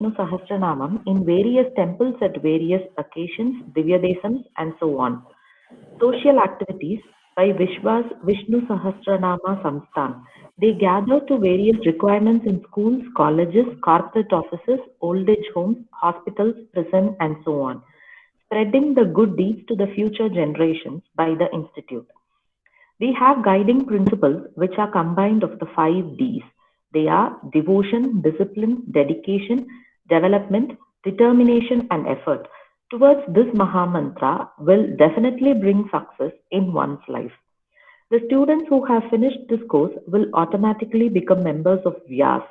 Vishnu Sahastranamam in various temples at various occasions, Divyadesams, and so on. Social activities by Vishwas Vishnu Sahastranama Samsthan. They gather to various requirements in schools, colleges, corporate offices, old age homes, hospitals, prison, and so on, spreading the good deeds to the future generations by the Institute. We have guiding principles which are combined of the 5 Ds. They are devotion, discipline, dedication, development, determination, and effort. Towards this Mahamantra will definitely bring success in one's life. The students who have finished this course will automatically become members of VIAS,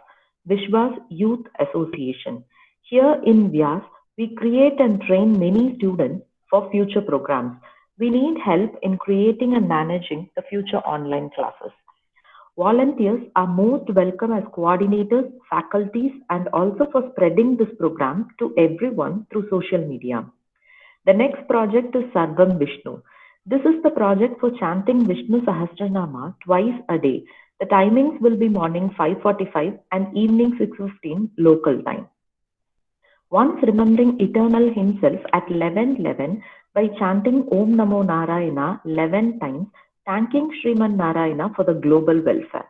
Vishwas Youth Association. Here in VIAS, we create and train many students for future programs. We need help in creating and managing the future online classes. Volunteers are most welcome as coordinators, faculties, and also for spreading this program to everyone through social media. The next project is Sarvam Vishnu. This is the project for chanting Vishnu Sahastranama twice a day. The timings will be morning 5:45 and evening 6:15 local time. Once remembering Eternal Himself at 11:11 by chanting Om Namo Narayana 11 times, thanking Sriman Narayana for the global welfare.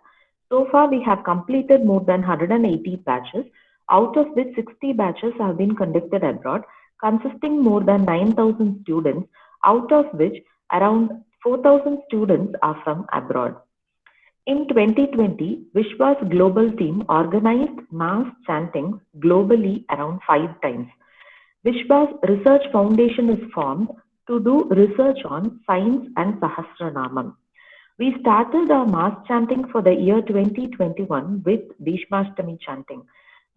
So far, we have completed more than 180 batches, out of which 60 batches have been conducted abroad, consisting more than 9,000 students, out of which around 4,000 students are from abroad. In 2020, Vishwa's global team organized mass chanting globally around 5 times. Vishwa's Research Foundation is formed to do research on science and Sahastranamam. We started our mass chanting for the year 2021 with Bhishmashtami chanting.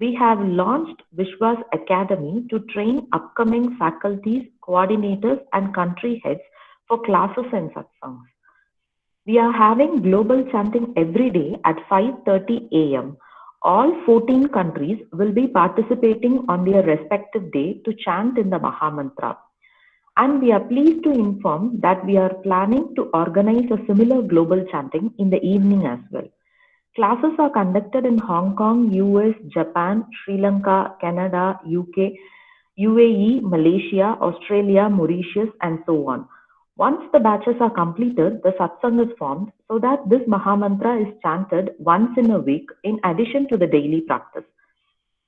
We have launched Vishwa's Academy to train upcoming faculties, coordinators, and country heads for classes and satsangs. We are having global chanting every day at 5:30 a.m. All 14 countries will be participating on their respective day to chant in the Mahamantra. And we are pleased to inform that we are planning to organize a similar global chanting in the evening as well. Classes are conducted in Hong Kong, US, Japan, Sri Lanka, Canada, UK, UAE, Malaysia, Australia, Mauritius, and so on. Once the batches are completed, the satsang is formed so that this Mahamantra is chanted once in a week in addition to the daily practice.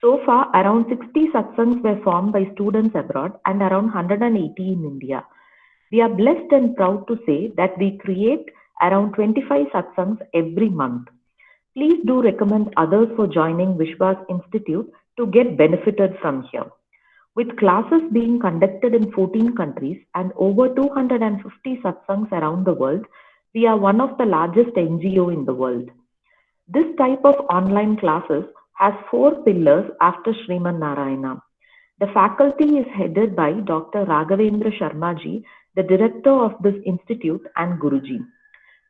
So far, around 60 satsangs were formed by students abroad and around 180 in India. We are blessed and proud to say that we create around 25 satsangs every month. Please do recommend others for joining Vishwas Institute to get benefited from here. With classes being conducted in 14 countries and over 250 satsangs around the world, we are one of the largest NGO in the world. This type of online classes has 4 pillars after Sriman Narayana. The faculty is headed by Dr. Raghavendra Sharma Ji, the director of this institute and Guruji.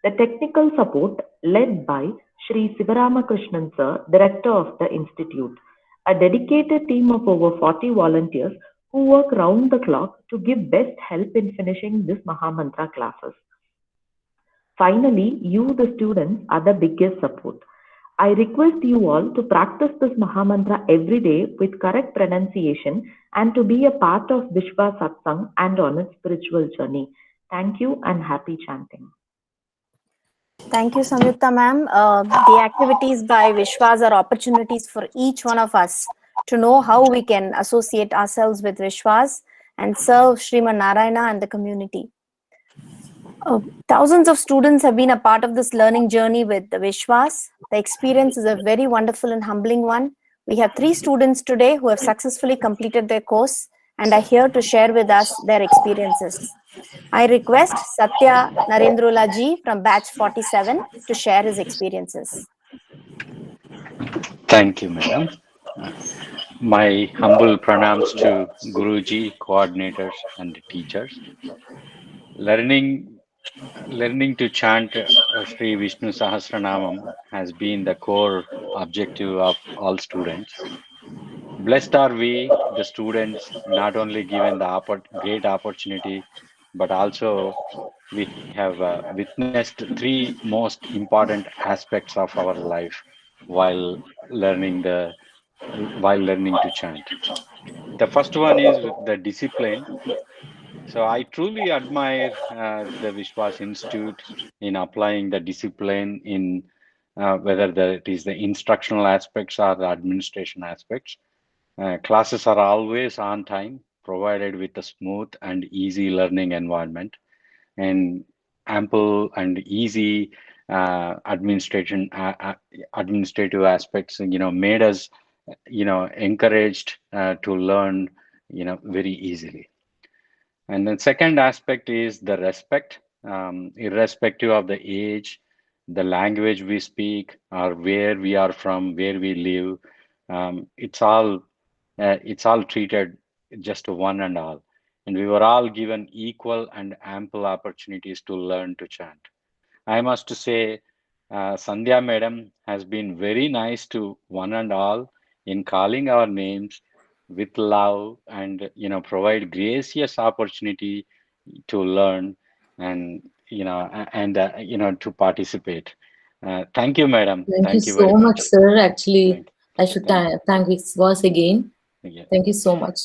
The technical support led by Sri Sivaramakrishnan Sir, director of the institute. A dedicated team of over 40 volunteers who work round the clock to give best help in finishing this Mahamantra classes. Finally, you, the students, are the biggest support. I request you all to practice this Mahamantra every day with correct pronunciation and to be a part of Vishwa Satsang and on its spiritual journey. Thank you and happy chanting. Thank you, Samyukta ma'am. The activities by Vishwas are opportunities for each one of us to know how we can associate ourselves with Vishwas and serve Sriman Narayana and the community. Thousands of students have been a part of this learning journey with the Vishwas. The experience is a very wonderful and humbling one. We have 3 students today who have successfully completed their course and are here to share with us their experiences. I request Satya Narendra Ji from batch 47 to share his experiences. Thank you, madam. My humble pranams to Guruji, coordinators, and teachers. Learning to chant Sri Vishnu Sahastranamam has been the core objective of all students. Blessed are we, the students, not only given the great opportunity, but also we have witnessed 3 most important aspects of our life while learning the while learning to chant. The first one is the discipline. So I truly admire the Vishwas Institute in applying the discipline in whether it is the instructional aspects or the administration aspects. Classes are always on time, provided with a smooth and easy learning environment, and ample and easy administrative aspects, made us, encouraged to learn, very easily. And then second aspect is the respect, irrespective of the age, the language we speak, or where we are from, where we live. It's all treated just one and all. And we were all given equal and ample opportunities to learn to chant. I must say, Sandhya Madam has been very nice to one and all in calling our names with love and provide gracious opportunity to learn and to participate. Thank you, Madam. Thank you Thank you so very much, much. sir. Actually, Thank, I should thank, thank Vishwas again. yeah, Thank you so much.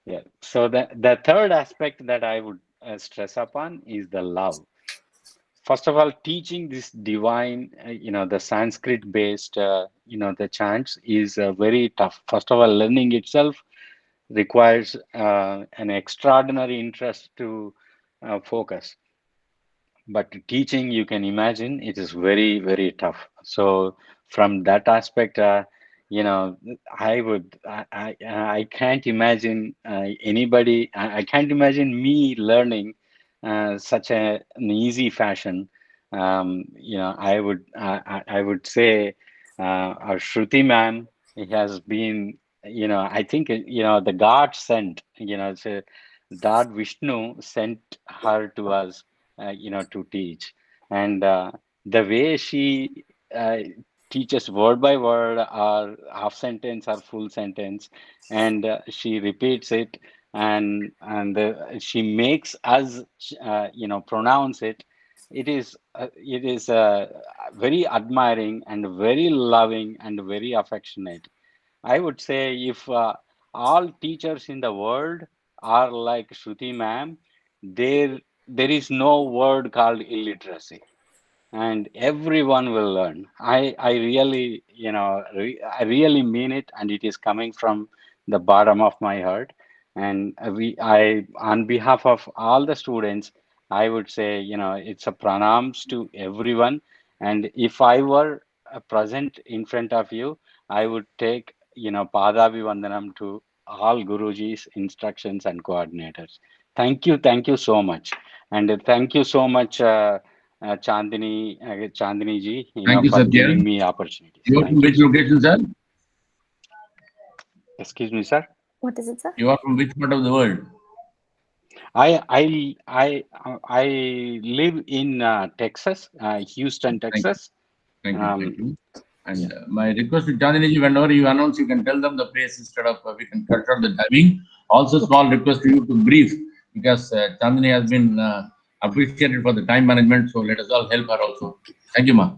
yeah. So the third aspect that I would stress upon is the love. First of all, teaching this divine, the Sanskrit based, the chants is very tough. First of all, learning itself requires an extraordinary interest to focus. But teaching, you can imagine, it is very, very tough. So from that aspect, you know, I can't imagine anybody, I can't imagine me learning such an easy fashion. I would say our Shruti ma'am has been, I think, the God sent, so God Vishnu sent her to us, to teach. And the way she teaches word by word or half sentence or full sentence, and she repeats it, and she makes us, pronounce it. It is very admiring and very loving and very affectionate. I would say if all teachers in the world are like Shruti ma'am, there is no word called illiteracy, and everyone will learn. I really, I really mean it, and it is coming from the bottom of my heart. And I, on behalf of all the students, I would say, it's a pranams to everyone. And if I were present in front of you, I would take, Padavi Vandanam to all Guruji's instructions and coordinators. Thank you so much. And thank you so much, Chandini ji, Thank you, for Satya. giving me opportunities. You are from Thank you which so much. location, sir? Excuse me, sir. What is it, sir? You are from which part of the world? I live in Texas, Houston, Thank you. Texas. Thank you. And my request to Chandini ji, whenever you announce, you can tell them the place instead of we can cut short the timing. Also, small request to you to brief, because Chandini has been appreciated for the time management. So let us all help her also. Thank you, ma.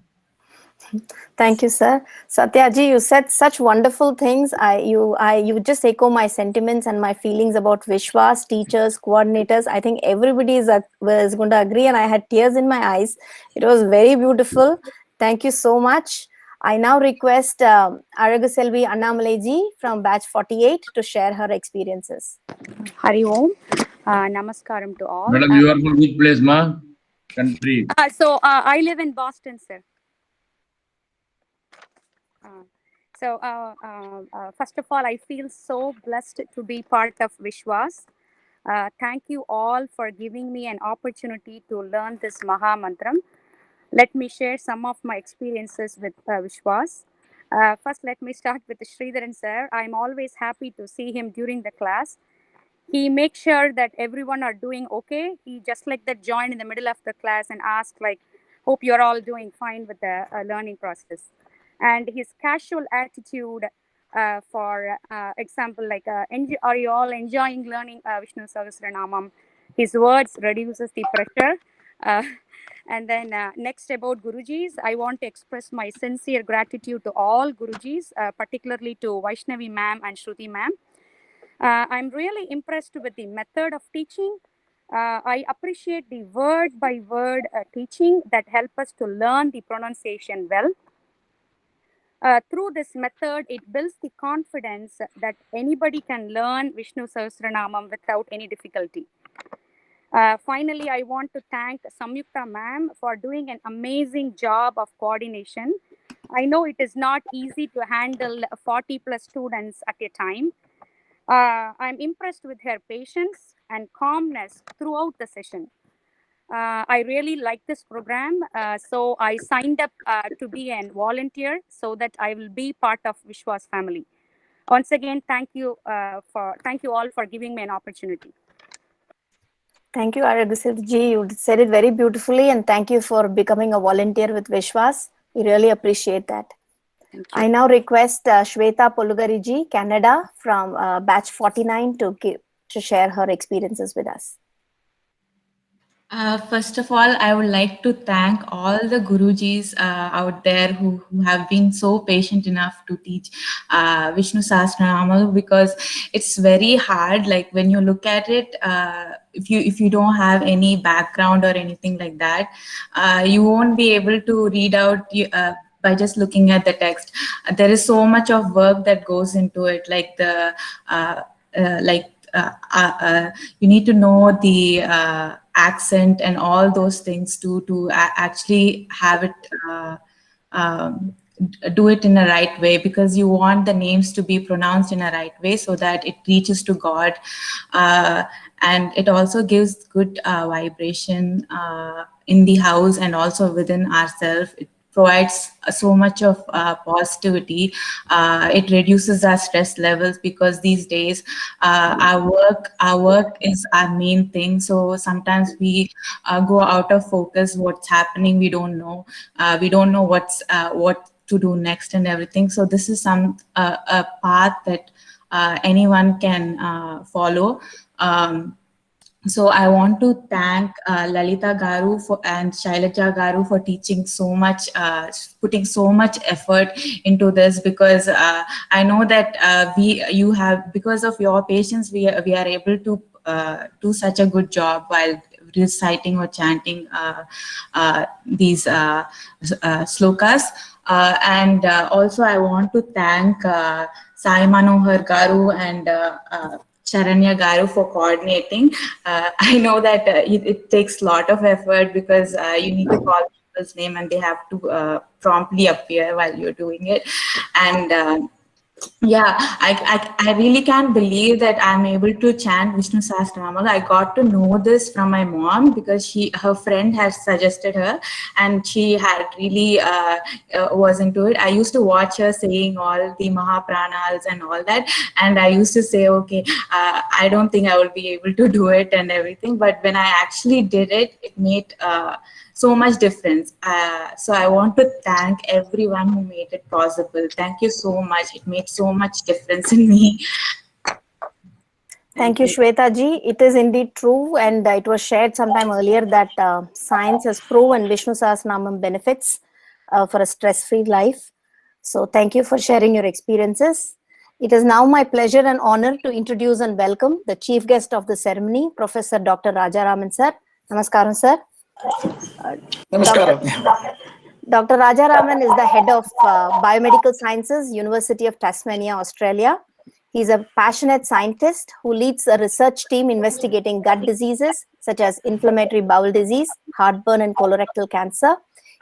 Thank you, sir. Satyaji, you said such wonderful things. You just echo my sentiments and my feelings about Vishwas, teachers, coordinators. I think everybody is going to agree, and I had tears in my eyes. It was very beautiful. Thank you so much. I now request Arya Selvi Anamalaiji from batch 48 to share her experiences. Hari Om. Namaskaram to all. Madam, you are from which place, ma? Country. I live in Boston, sir. First of all, I feel so blessed to be part of Vishwas. Thank you all for giving me an opportunity to learn this Maha Mantram. Let me share some of my experiences with Vishwas. First, let me start with Sridharan sir. I'm always happy to see him during the class. He makes sure that everyone are doing okay. He just like that join in the middle of the class and ask like, hope you're all doing fine with the learning process. And his casual attitude, for example, like, are you all enjoying learning Vishnu Sahastranamam? His words reduces the pressure. And then next about Gurujis, I want to express my sincere gratitude to all Gurujis, particularly to Vaishnavi ma'am and Shruti ma'am. I'm really impressed with the method of teaching. I appreciate the word by word teaching that help us to learn the pronunciation well. Through this method, it builds the confidence that anybody can learn Vishnu Sahastranamam without any difficulty. Finally, I want to thank Samyukta ma'am for doing an amazing job of coordination. I know it is not easy to handle 40 plus students at a time. I'm impressed with her patience and calmness throughout the session. I really like this program, so I signed up to be a volunteer so that I will be part of Vishwas family. Once again, thank you all for giving me an opportunity. Thank you, Arya Ji. You said it very beautifully, and thank you for becoming a volunteer with Vishwas. We really appreciate that. I now request Shweta Polugari Ji, Canada, from batch 49 to share her experiences with us. First of all, I would like to thank all the Gurujis out there who have been so patient enough to teach Vishnu Sahastranama, because it's very hard. Like when you look at it, if you don't have any background or anything like that, you won't be able to read out by just looking at the text. There is so much of work that goes into it, like the you need to know the accent and all those things to actually have it do it in a right way, because you want the names to be pronounced in a right way so that it reaches to God, and it also gives good vibration in the house and also within ourselves. It provides so much of positivity. It reduces our stress levels, because these days our work is our main thing. So sometimes we go out of focus. What's happening, we don't know. We don't know what to do next and everything. So this is a path that anyone can follow. So I want to thank Lalita Garu and Shailaja Garu for teaching so much, putting so much effort into this, because I know that because of your patience, we are able to do such a good job while reciting or chanting these slokas. And also I want to thank Sai Manohar Garu and Charanya Garu for coordinating. I know that it takes a lot of effort, because you need to call people's name and they have to promptly appear while you're doing it. And yeah, I really can't believe that I'm able to chant Vishnu Sahastranama. I got to know this from my mom, because her friend had suggested her, and she had really was into it. I used to watch her saying all the Mahapranals and all that, and I used to say, okay, I don't think I will be able to do it and everything. But when I actually did it, it made so much difference. So I want to thank everyone who made it possible. Thank you so much. It made so much difference in me. Thank you, Shweta Ji. It is indeed true, and it was shared sometime earlier that science has proven Vishnu Sahasranamam benefits for a stress-free life. So thank you for sharing your experiences. It is now my pleasure and honor to introduce and welcome the chief guest of the ceremony, Professor Dr. Rajaraman sir. Namaskaram, sir. Namaskaram. Dr. Rajaraman is the head of Biomedical Sciences, University of Tasmania, Australia. He's a passionate scientist who leads a research team investigating gut diseases such as inflammatory bowel disease, heartburn, and colorectal cancer.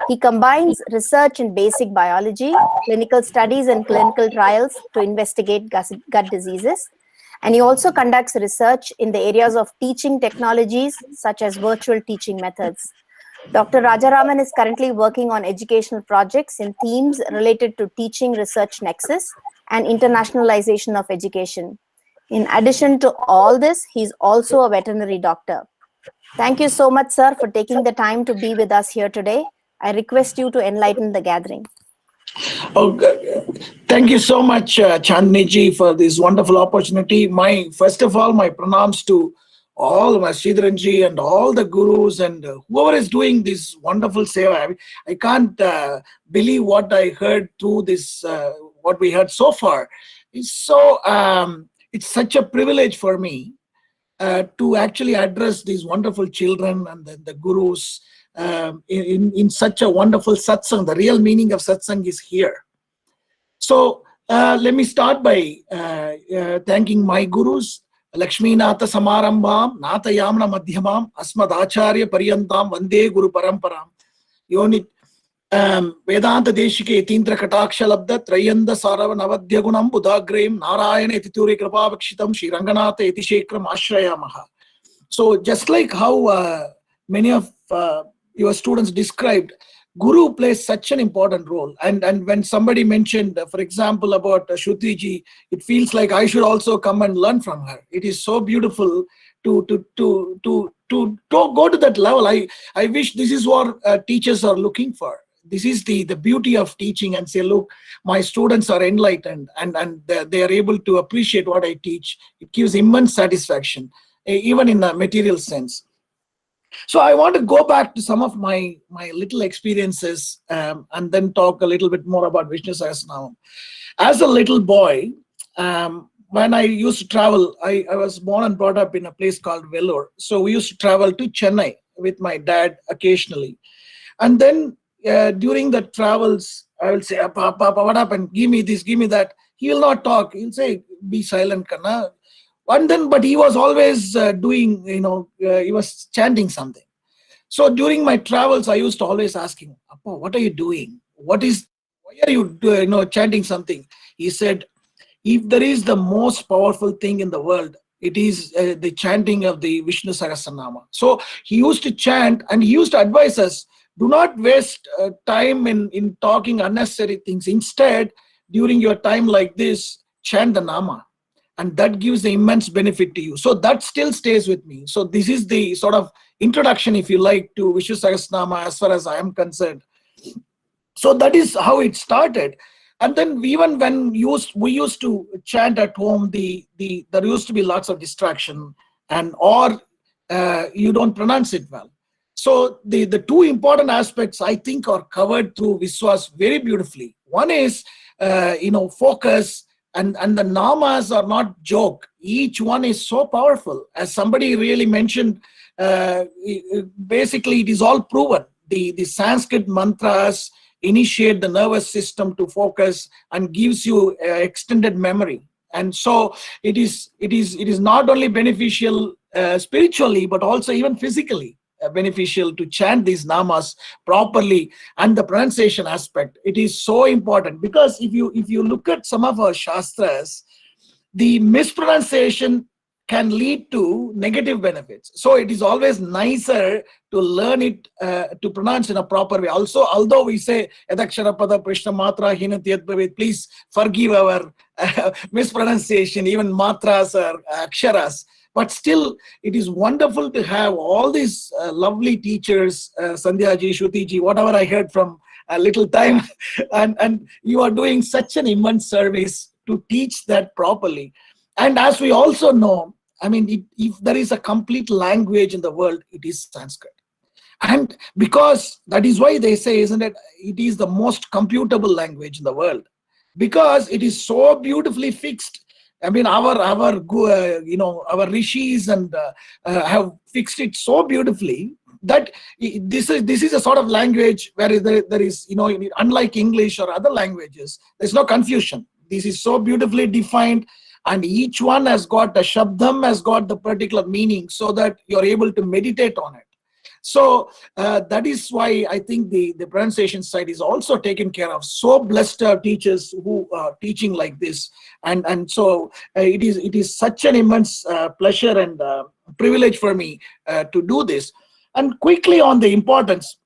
He combines research in basic biology, clinical studies, and clinical trials to investigate gut diseases. And he also conducts research in the areas of teaching technologies such as virtual teaching methods. Dr. Rajaraman is currently working on educational projects in themes related to teaching research nexus and internationalization of education. In addition to all this, he's also a veterinary doctor. Thank you so much, sir, for taking the time to be with us here today. I request you to enlighten the gathering. Oh, thank you so much, Chandni ji, for this wonderful opportunity. First of all, my pranams to all Masjidranji and all the gurus and whoever is doing this wonderful seva. I can't believe what I heard through this, what we heard so far. It's so, it's such a privilege for me to actually address these wonderful children and the gurus in such a wonderful satsang. The real meaning of satsang is here. So let me start by thanking my gurus. Lakshmi Natha Samarambam, Natha Yamna Madhyamam, Asmad Acharya Paryantam, Vande Guru Paramparam. Yonit Vedanta Deshike Tindra Kataksha Labda, Trayanda Sarava Navadya Gunam, Buddhagrem, Narayana Etituri Krapavakshitam, Shri Ranganatha Etishekram Ashrayamaha. So just like how many of your students described, Guru plays such an important role. And when somebody mentioned, for example, about Shruti ji, it feels like I should also come and learn from her. It is so beautiful to go to that level. I wish this is what teachers are looking for. This is the beauty of teaching, and say, look, my students are enlightened and they are able to appreciate what I teach. It gives immense satisfaction, even in a material sense. So I want to go back to some of my little experiences and then talk a little bit more about Vishnu Sahasranama. As a little boy, when I used to travel, I was born and brought up in a place called Vellore. So we used to travel to Chennai with my dad occasionally. And then during the travels, I will say, Papa, what happened? Give me this, give me that. He will not talk. He'll say, be silent, Kanna. And then, but he was always doing, he was chanting something. So during my travels, I used to always ask him, Appa, what are you doing? Why are you chanting something? He said, if there is the most powerful thing in the world, it is the chanting of the Vishnu Sahasranama. So he used to chant, and he used to advise us, do not waste time in talking unnecessary things. Instead, during your time like this, chant the Nama. And that gives the immense benefit to you. So that still stays with me. So this is the sort of introduction, if you like, to Vishnu Sahasranama as far as I am concerned. So that is how it started. And then even when we used to chant at home, there used to be lots of distraction, or you don't pronounce it well. So the two important aspects I think are covered through Viswas very beautifully. One is focus. And the namas are not joke. Each one is so powerful. As somebody really mentioned, basically it is all proven. The Sanskrit mantras initiate the nervous system to focus and gives you extended memory. And so it is not only beneficial spiritually, but also even physically beneficial to chant these namas properly. And the pronunciation aspect, it is so important, because if you look at some of our shastras, the mispronunciation can lead to negative benefits. So it is always nicer to learn it, to pronounce in a proper way. Also, although we say Yadakshara Pada Prishna Matra Hinati Yadbhavit, please forgive our mispronunciation, even matras or aksharas. But still, it is wonderful to have all these lovely teachers, Sandhya ji, Shruti ji, whatever I heard from a little time, and you are doing such an immense service to teach that properly. And as we also know, I mean, if there is a complete language in the world, it is Sanskrit. And because that is why they say, isn't it, it is the most computable language in the world, because it is so beautifully fixed. I mean, our rishis and have fixed it so beautifully that this is a sort of language where there is, unlike English or other languages, there's no confusion. This is so beautifully defined, and each one has got a shabdam, has got the particular meaning, so that you're able to meditate on it. So that is why I think the pronunciation side is also taken care of. So blessed are teachers who are teaching like this, and so it is such an immense pleasure and privilege for me to do this. And quickly on the importance,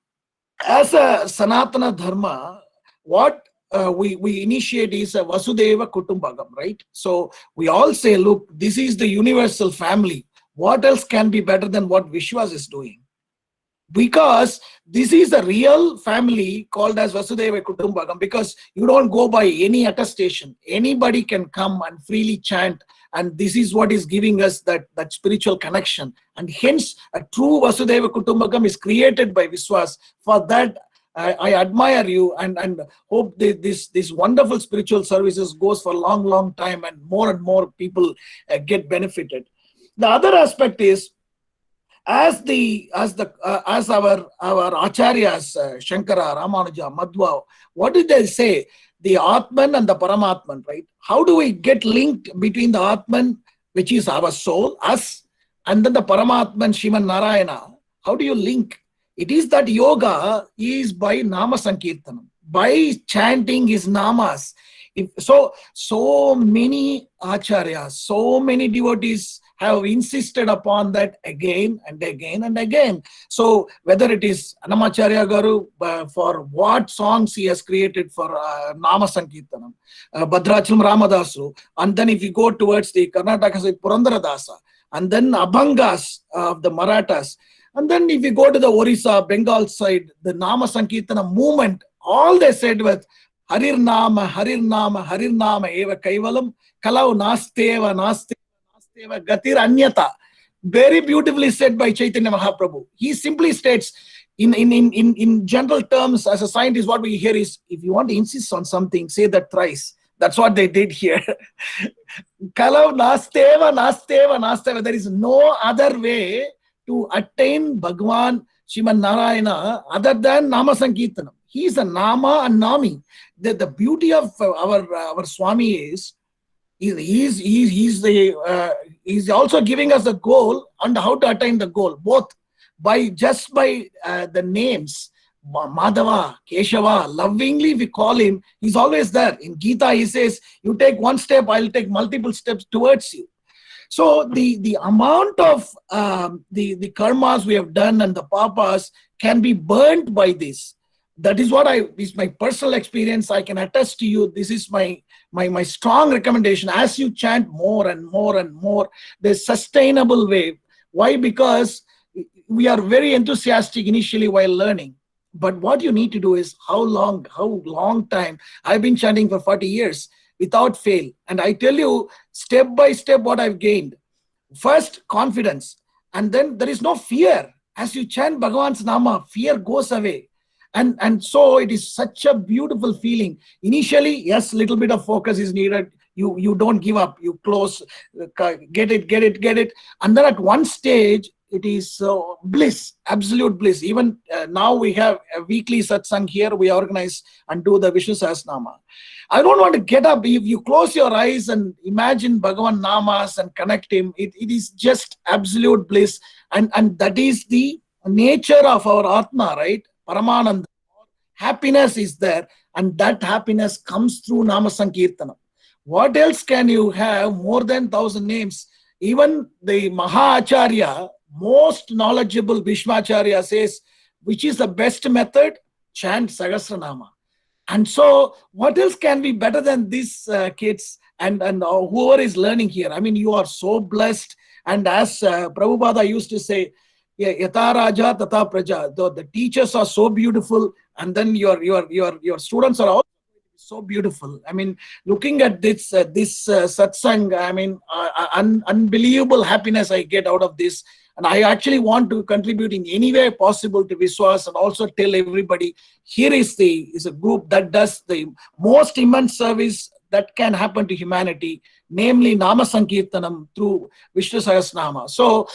as a Sanatana Dharma, what we initiate is a Vasudeva Kutumbagam, right? So we all say, look, this is the universal family. What else can be better than what Vishwas is doing? Because this is a real family called as Vasudeva Kutumbagam, because you don't go by any attestation. Anybody can come and freely chant and this is what is giving us that spiritual connection. And hence, a true Vasudhaiva Kutumbakam is created by Vishwas. For that, I admire you and hope this wonderful spiritual services goes for a long time, and more people get benefited. The other aspect is, as our acharyas, Shankara, Ramanuja, Madhva, what did they say? The Atman and the Paramatman, right? How do we get linked between the Atman, which is our soul, us, and then the Paramatman, Shivan Narayana? How do you link? It is that yoga is by Nama Sankirtanam, by chanting his namas. So many acharyas, so many devotees have insisted upon that again and again and again. So whether it is Anamacharya Garu, for what songs he has created for Nama Sankirtanam, Bhadrachalam Ramadasu, and then if you go towards the Karnataka side, Purandaradasa, and then Abhangas of the Marathas, and then if you go to the Orissa, Bengal side, the Nama Sankirtana movement, all they said was Harir Nama, Harir Nama, Harir Nama eva kaivalam, Kalau nasteva, nasteva, gatir anyata. Very beautifully said by Chaitanya Mahaprabhu. He simply states, in general terms, as a scientist, what we hear is, if you want to insist on something, say that thrice. That's what they did here. Kalau nasteva, nasteva, nasteva. There is no other way to attain Bhagwan Shivan Narayana other than Nama Sankirtanam. He is a Nama and Nami. The beauty of our Swami is, he's also giving us a goal and how to attain the goal, both by the names. Madhava, Keshava, lovingly we call him, he's always there. In Gita he says, you take one step, I'll take multiple steps towards you. So the amount of the karmas we have done and the papas can be burnt by this. That is what is my personal experience. I can attest to you. This is my strong recommendation. As you chant more and more and more, there's sustainable way. Why? Because we are very enthusiastic initially while learning. But what you need to do is how long time. I've been chanting for 40 years without fail. And I tell you step by step what I've gained. First, confidence. And then there is no fear. As you chant Bhagavan's Nama, fear goes away. And so it is such a beautiful feeling. Initially, yes, little bit of focus is needed. You don't give up. You close, get it. And then at one stage, it is bliss, absolute bliss. Even now we have a weekly satsang here. We organize and do the Vishnu Sahastranama. I don't want to get up. If you close your eyes and imagine Bhagavan Namas and connect him, it is just absolute bliss. And that is the nature of our Atma, right? Paramananda. Happiness is there, and that happiness comes through Nama Sankirtanam. What else can you have more than 1,000 names? Even the Mahacharya, most knowledgeable Bhishmacharya says, which is the best method? Chant Sahastranama. And so what else can be better than this, kids and whoever is learning here? I mean, you are so blessed. And as Prabhupada used to say, Yata Raja Tata Praja. The teachers are so beautiful, and then your students are also so beautiful. I mean, looking at this satsang, I mean, unbelievable happiness I get out of this, and I actually want to contribute in any way possible to Vishwas, and also tell everybody here is a group that does the most immense service that can happen to humanity, namely Nama Sankirtanam through Vishnu Sahastranama. So.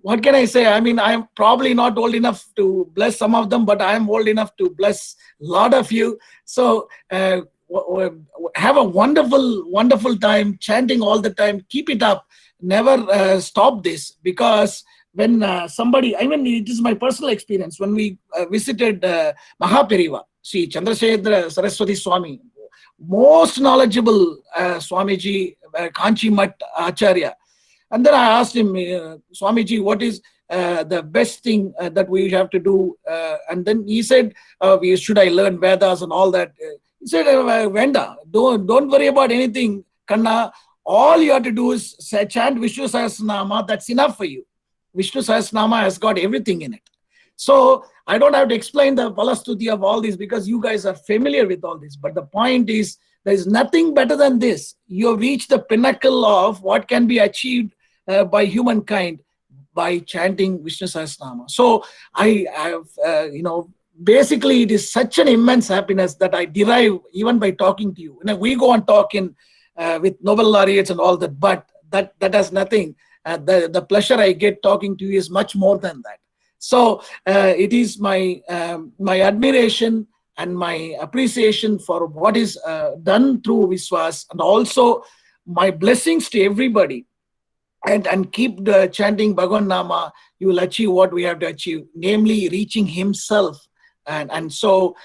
What can I say? I mean, I'm probably not old enough to bless some of them, but I'm old enough to bless a lot of you. So have a wonderful time, chanting all the time. Keep it up. Never stop this, because when somebody, I mean, it is my personal experience. When we visited Mahaperiva, Sri Chandrasekhara Saraswati Swami, most knowledgeable Swamiji, Kanchi Mat Acharya. And then I asked him, Swamiji, what is the best thing that we have to do? And then he said, should I learn Vedas and all that? He said, Venda, don't worry about anything, Kanna. All you have to do is chant Vishnu Sahastranama. That's enough for you. Vishnu Sahastranama has got everything in it. So I don't have to explain the Palastuti of all this, because you guys are familiar with all this. But the point is, There is nothing better than this. You have reached the pinnacle of what can be achieved by humankind by chanting Vishnu Sahasranama. So I have, basically it is such an immense happiness that I derive even by talking to you. We go and talk in with Nobel laureates and all that, but that has nothing. The pleasure I get talking to you is much more than that. So it is my my admiration and my appreciation for what is done through Viswas, and also my blessings to everybody. And keep chanting Bhagavan Nama, you will achieve what we have to achieve, namely reaching himself. And so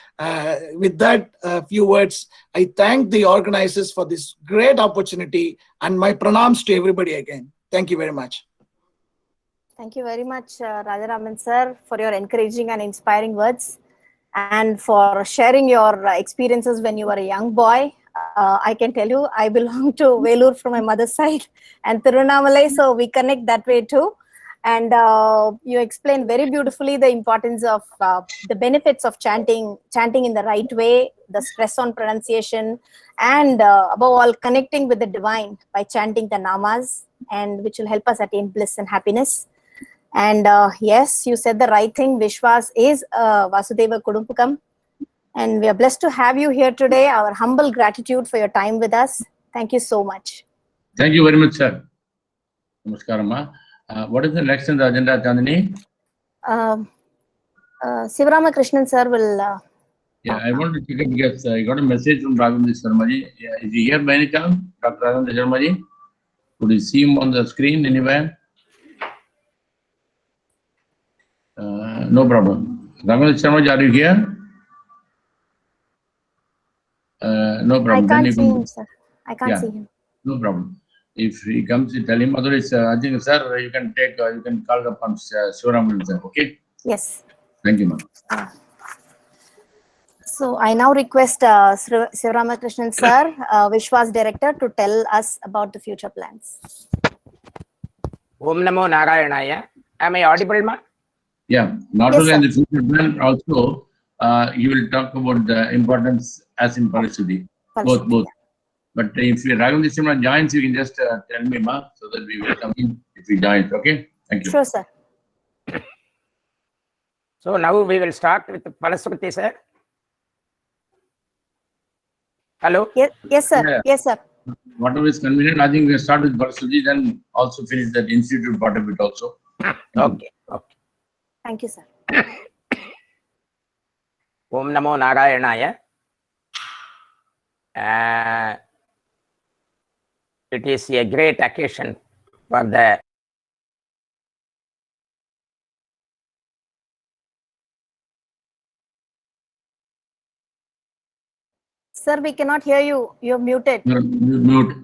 with that few words, I thank the organizers for this great opportunity, and my pranams to everybody again. Thank you very much. Thank you very much, Rajaraman sir, for your encouraging and inspiring words, and for sharing your experiences when you were a young boy. I can tell you, I belong to Velur from my mother's side and Tirunamalai, so we connect that way too. And you explained very beautifully the importance of the benefits of chanting in the right way, the stress on pronunciation, and above all, connecting with the divine by chanting the namas, and which will help us attain bliss and happiness. And yes, you said the right thing. Vishwas is Vasudeva Kudumpakam. And we are blessed to have you here today. Our humble gratitude for your time with us. Thank you so much. Thank you very much, sir. Namaskaram. What is the next in the agenda, Chandini? Sivaramakrishnan sir will... yeah, I want to check it because I got a message from Ravindra Sharma ji. Is he here by any chance, Dr. Ravindra Sharma ji? Could you see him on the screen anywhere? No problem. Ravindra Sharma ji, are you here? No problem. I can't see him, sir. I can't see him. No problem. If he comes, you tell him. Otherwise, I think, sir, you can take, you can call upon Sivaram, sir. Okay? Yes. Thank you, ma'am. So I now request Sivaramakrishnan sir, Vishwas director, to tell us about the future plans. Om Namo Narayanaya. Am I audible, ma? Yeah. Not Yes, only sir. in the future plan, also you will talk about the importance as in Parashudi. Both. But if Ravindra Sharma joins, you can just tell me, ma, so that we will come in if he joins. Okay? Thank you. Sure, sir. So now we will start with Paraswati, sir. Hello? Yes, sir. Yeah. Yes, sir. Whatever is convenient, I think we start with Paraswati, then also finish that institute part of it also. Okay. Okay. Thank you, sir. Om Namo Narayanaya. It is a great occasion for the Sir, we cannot hear you. You're muted. Mute.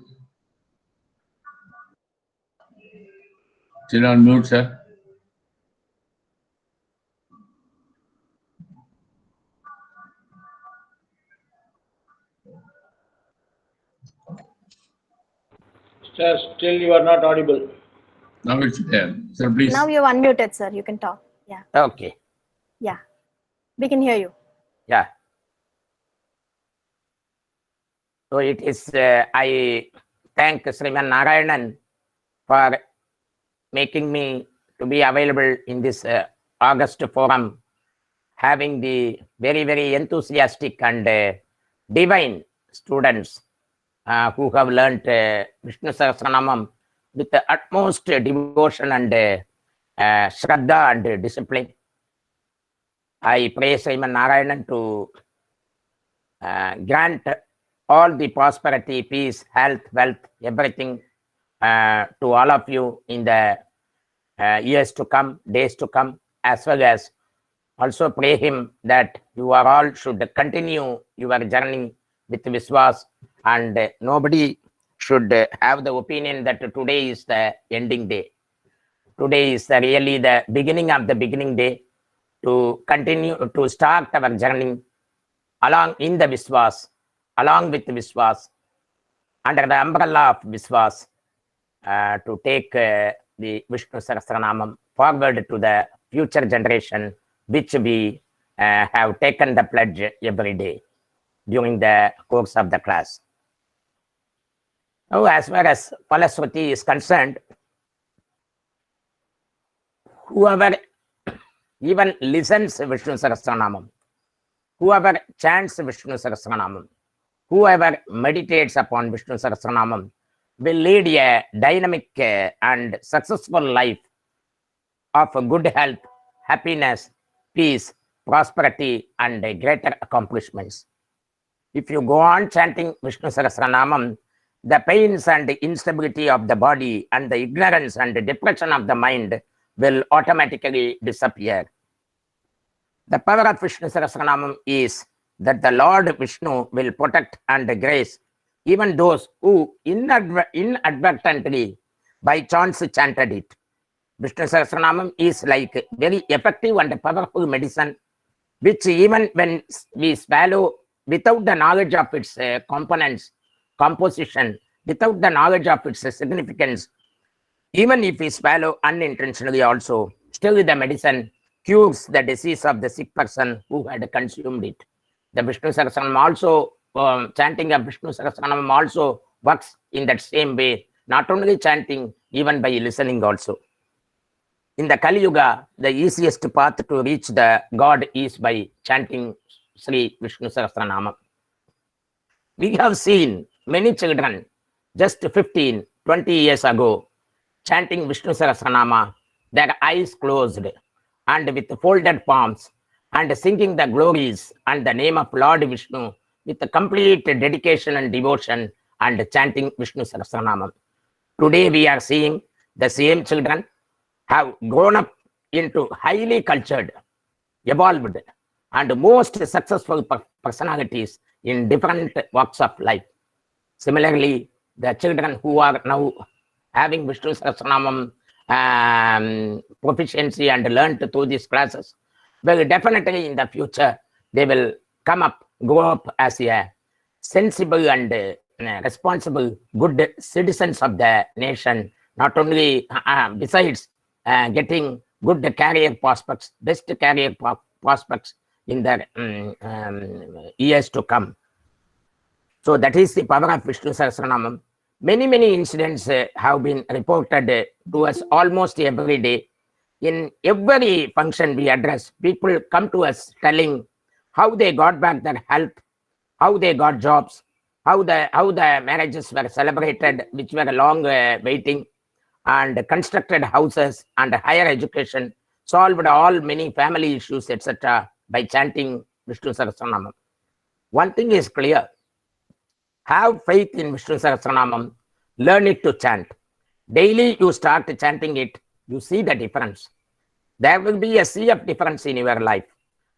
Still on mute, sir. Sir, still you are not audible. Now it's there. Sir, please. Now you're unmuted, sir. You can talk. Yeah. okay. Yeah. We can hear you. Yeah. So it is, I thank Sriman Narayanan for making me to be available in this August forum, having the very, very enthusiastic and divine students who have learnt Vishnu Sahasranamam with the utmost devotion and Shraddha and discipline. I pray Sriman Narayanan to grant all the prosperity, peace, health, wealth, everything to all of you in the years to come, days to come, as well as also pray him that you are all should continue your journey with Viswas, and nobody should have the opinion that today is the ending day. Today is really the beginning of the beginning day to continue to start our journey along in the Viswas, along with Viswas, under the umbrella of Viswas, to take the Vishnu Sahasranamam forward to the future generation, which we have taken the pledge every day during the course of the class. Now, as far as Falaswati is concerned, whoever even listens Vishnu Sahastranamam, whoever chants Vishnu Sahastranamam, whoever meditates upon Vishnu Sahastranamam will lead a dynamic and successful life of good health, happiness, peace, prosperity, and greater accomplishments. If you go on chanting Vishnu Sahastranamam, the pains and instability of the body and the ignorance and depression of the mind will automatically disappear. The power of Vishnu Sahastranamam is that the Lord Vishnu will protect and grace even those who inadvertently by chance chanted it. Vishnu Sahastranamam is like very effective and powerful medicine, which even when we swallow without the knowledge of its components, composition, without the knowledge of its significance, even if we swallow unintentionally also, still the medicine cures the disease of the sick person who had consumed it. The Vishnu Sahastranam also, chanting of Vishnu Sahastranam also works in that same way, not only chanting, even by listening also. In the Kali Yuga, the easiest path to reach the God is by chanting Sri Vishnu Sahastranama. We have seen many children just 15, 20 years ago chanting Vishnu Sahastranama, their eyes closed and with folded palms and singing the glories and the name of Lord Vishnu with a complete dedication and devotion and chanting Vishnu Sahastranama. Today we are seeing the same children have grown up into highly cultured, evolved, and most successful personalities in different walks of life. Similarly, the children who are now having Vishnu Sahastranamam proficiency and learned through these classes, well, definitely in the future, they will grow up as a sensible and responsible, good citizens of the nation, not only besides getting good career prospects, best career prospects in the years to come. So that is the power of Vishnu Sahastranamam. Many incidents have been reported to us almost every day. In every function we address, people come to us telling how they got back their health, how they got jobs, how the marriages were celebrated, which were long waiting, and constructed houses and higher education, solved all many family issues, etc. by chanting Vishnu Sahastranamam. One thing is clear. Have faith in Vishnu Sahastranamam, learn it to chant. Daily you start chanting it, you see the difference. There will be a sea of difference in your life,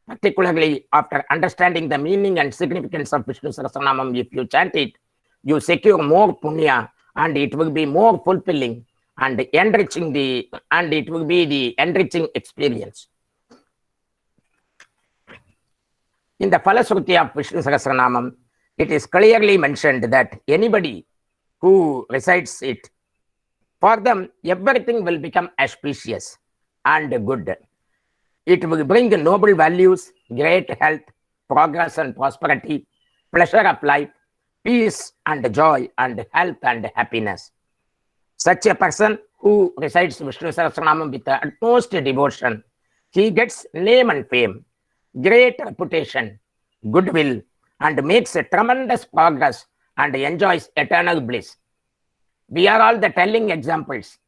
particularly after understanding the meaning and significance of Vishnu Sahastranamam. If you chant it, you secure more punya and it will be more fulfilling and enriching it will be the enriching experience. In the Falasruti of Vishnu Sahastranamam, it is clearly mentioned that anybody who recites it, for them, everything will become auspicious and good. It will bring noble values, great health, progress and prosperity, pleasure of life, peace and joy and health and happiness. Such a person who recites Vishnu Sahastranamam with the utmost devotion, he gets name and fame, great reputation, goodwill, and makes a tremendous progress and enjoys eternal bliss. We are all the telling examples.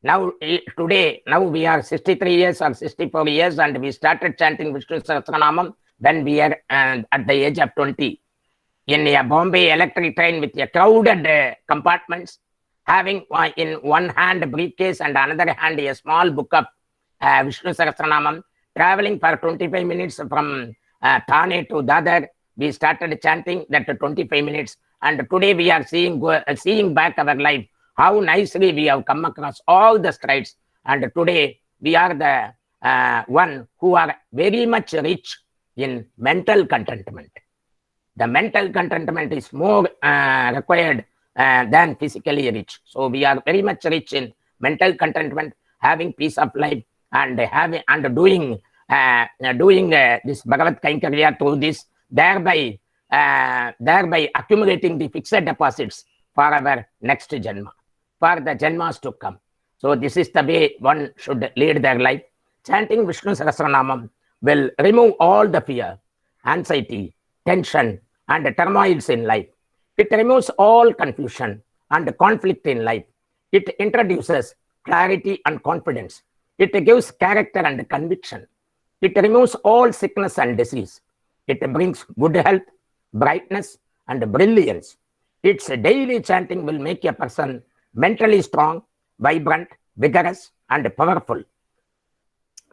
Now, today, we are 63 years or 64 years and we started chanting Vishnu Sahastranamam when we are at the age of 20. In a Bombay electric train with a crowded compartments, having in one hand a briefcase and another hand a small book of Vishnu Sahastranamam, traveling for 25 minutes from Thane to Dadar, we started chanting that 25 minutes. And today we are seeing back our life, how nicely we have come across all the strides. And today we are the one who are very much rich in mental contentment. The mental contentment is more required than physically rich. So we are very much rich in mental contentment, having peace of life, and doing this Bhagavad Kaikarya through this, thereby accumulating the fixed deposits for our next Janma, for the Janmas to come. So this is the way one should lead their life. Chanting Vishnu Sahasranamam will remove all the fear, anxiety, tension, and turmoils in life. It removes all confusion and conflict in life. It introduces clarity and confidence. It gives character and conviction. It removes all sickness and disease. It brings good health, brightness, and brilliance. Its daily chanting will make a person mentally strong, vibrant, vigorous, and powerful.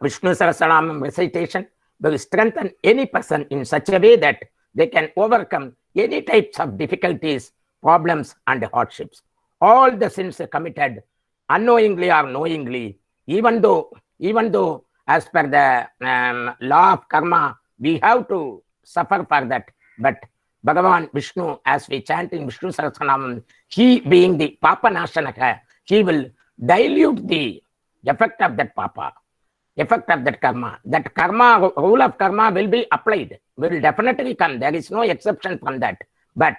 Vishnu Sahasranamam recitation will strengthen any person in such a way that they can overcome any types of difficulties, problems, and hardships. All the sins committed unknowingly or knowingly, even though as per the law of karma, we have to suffer for that. But Bhagavan Vishnu, as we chant in Vishnu Sahasranamam, he being the Papa Nashanaka, he will dilute the effect of that Papa, effect of that karma. That karma, rule of karma will be applied, will definitely come. There is no exception from that. But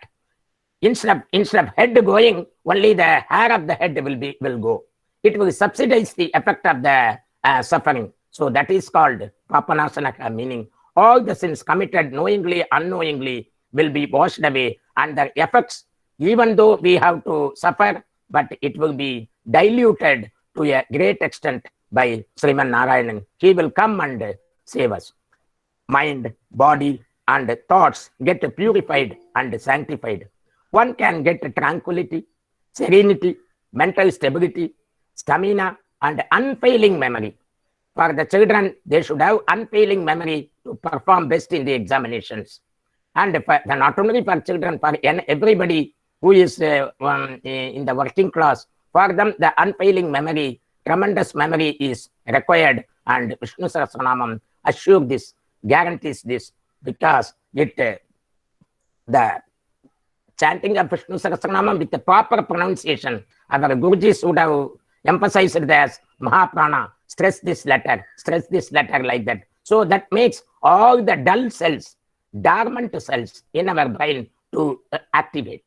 instead of head going, only the hair of the head will go. It will subsidize the effect of the suffering. So that is called Papanasanaka, meaning all the sins committed knowingly, unknowingly will be washed away, and the effects, even though we have to suffer, but it will be diluted to a great extent by Sriman Narayanan. He will come and save us. Mind, body, and thoughts get purified and sanctified. One can get tranquility, serenity, mental stability, stamina, and unfailing memory. For the children, they should have unfailing memory to perform best in the examinations. And not only for children, for everybody who is in the working class, for them the unfailing memory, tremendous memory is required, and Vishnu Sahasranamam assures this, guarantees this, because the chanting of Vishnu Sahasranamam with the proper pronunciation, our Gurujis would have emphasized it as Mahaprana, stress this letter like that. So that makes all the dull cells, dormant cells in our brain to activate.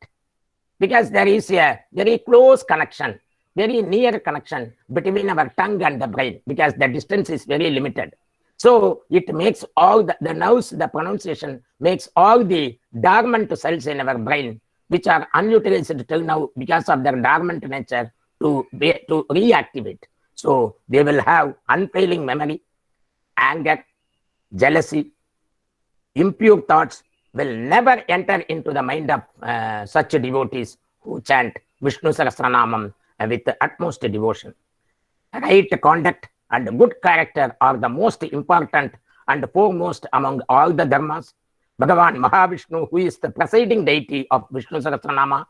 Because there is a very close connection, very near connection between our tongue and the brain, because the distance is very limited. So it makes all the nerves, the pronunciation makes all the dormant cells in our brain, which are unutilized till now because of their dormant nature, to reactivate. So they will have unfailing memory, anger, jealousy, impure thoughts will never enter into the mind of such devotees who chant Vishnu Sahasranamam with the utmost devotion. Right conduct and good character are the most important and foremost among all the dharmas. Bhagavan Mahavishnu, who is the presiding deity of Vishnu Sahasranama,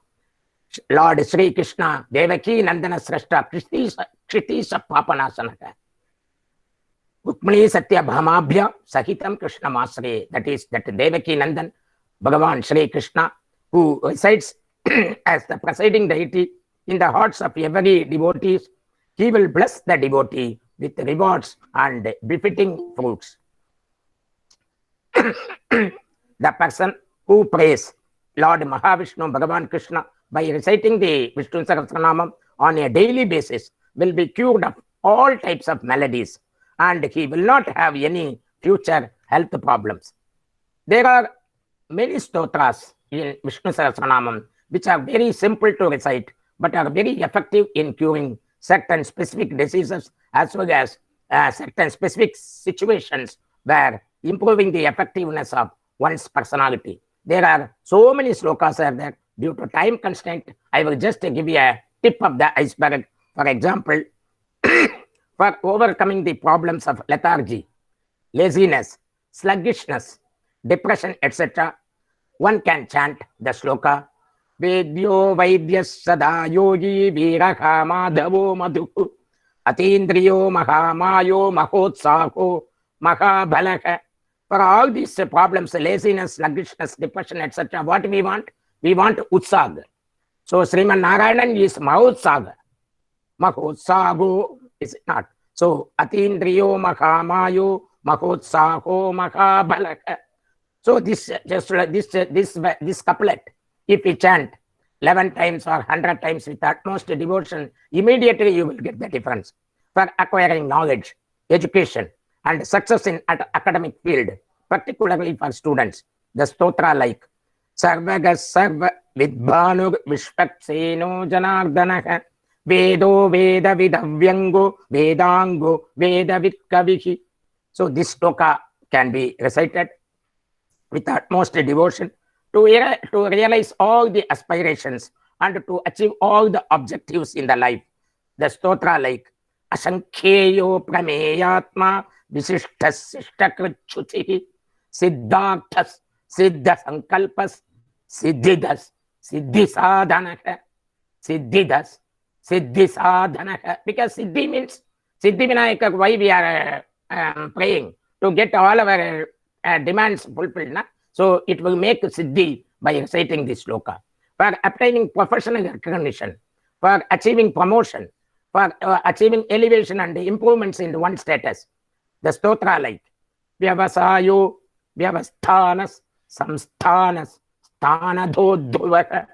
Lord Sri Krishna, Devaki Nandana Srashta, Kshitisa Papanasanaka, Rukmani Satya Bhamabhya Sahitam Krishna Masre, that is that Devaki Nandan, Bhagavan Sri Krishna, who resides as the presiding deity in the hearts of every devotee, he will bless the devotee with rewards and befitting fruits. The person who prays Lord Mahavishnu, Bhagavan Krishna, by reciting the Vishnu Sahasranamam on a daily basis will be cured of all types of maladies, and he will not have any future health problems. There are many stotras in Vishnu Sahasranamam which are very simple to recite but are very effective in curing certain specific diseases as well as certain specific situations where improving the effectiveness of one's personality. There are so many slokas are there. Due to time constraint, I will just give you a tip of the iceberg. For example, for overcoming the problems of lethargy, laziness, sluggishness, depression, etc., one can chant the sloka Vedyo Vaidyas Sada Yogi Viraha Madhavo Madhu Atindriyo Mahamayo Mahotsako Mahabhalaka. For all these problems, laziness, sluggishness, depression, etc., what we want? We want Utsag. So Sriman Narayanan is Mahotsaga. Mahotsago is not. So Atindriyo Mahamayo Mahotsako Mahabhalaka. So this couplet, if we chant 11 times or 100 times with utmost devotion, immediately you will get the difference. For acquiring knowledge, education, and success in academic field, particularly for students, the stotra like Sarvaga Sarva Vidbhanur Vishvakseno Janardanaha Vedo Veda Vidavyango Vedango Veda Vidkavihi. So this stoka can be recited with utmost devotion to realize all the aspirations and to achieve all the objectives in the life. The stotra like Asankheyo Prameyatma Visishtas Sishtakrichuchihi Siddharthas Siddha Sankalpas Siddhidas Siddhi Sadhanaka Siddhidas Siddhi Sadhanaka. Because Siddhi means Siddhi Vinayaka, why we are praying to get all our demands fulfilled. Na? So it will make Siddhi by reciting this sloka. For obtaining professional recognition, for achieving promotion, for achieving elevation and improvements in one's status. The stotra like Vyavasayo Vyavasthanas Samsthanas Sthanadhodhuvaka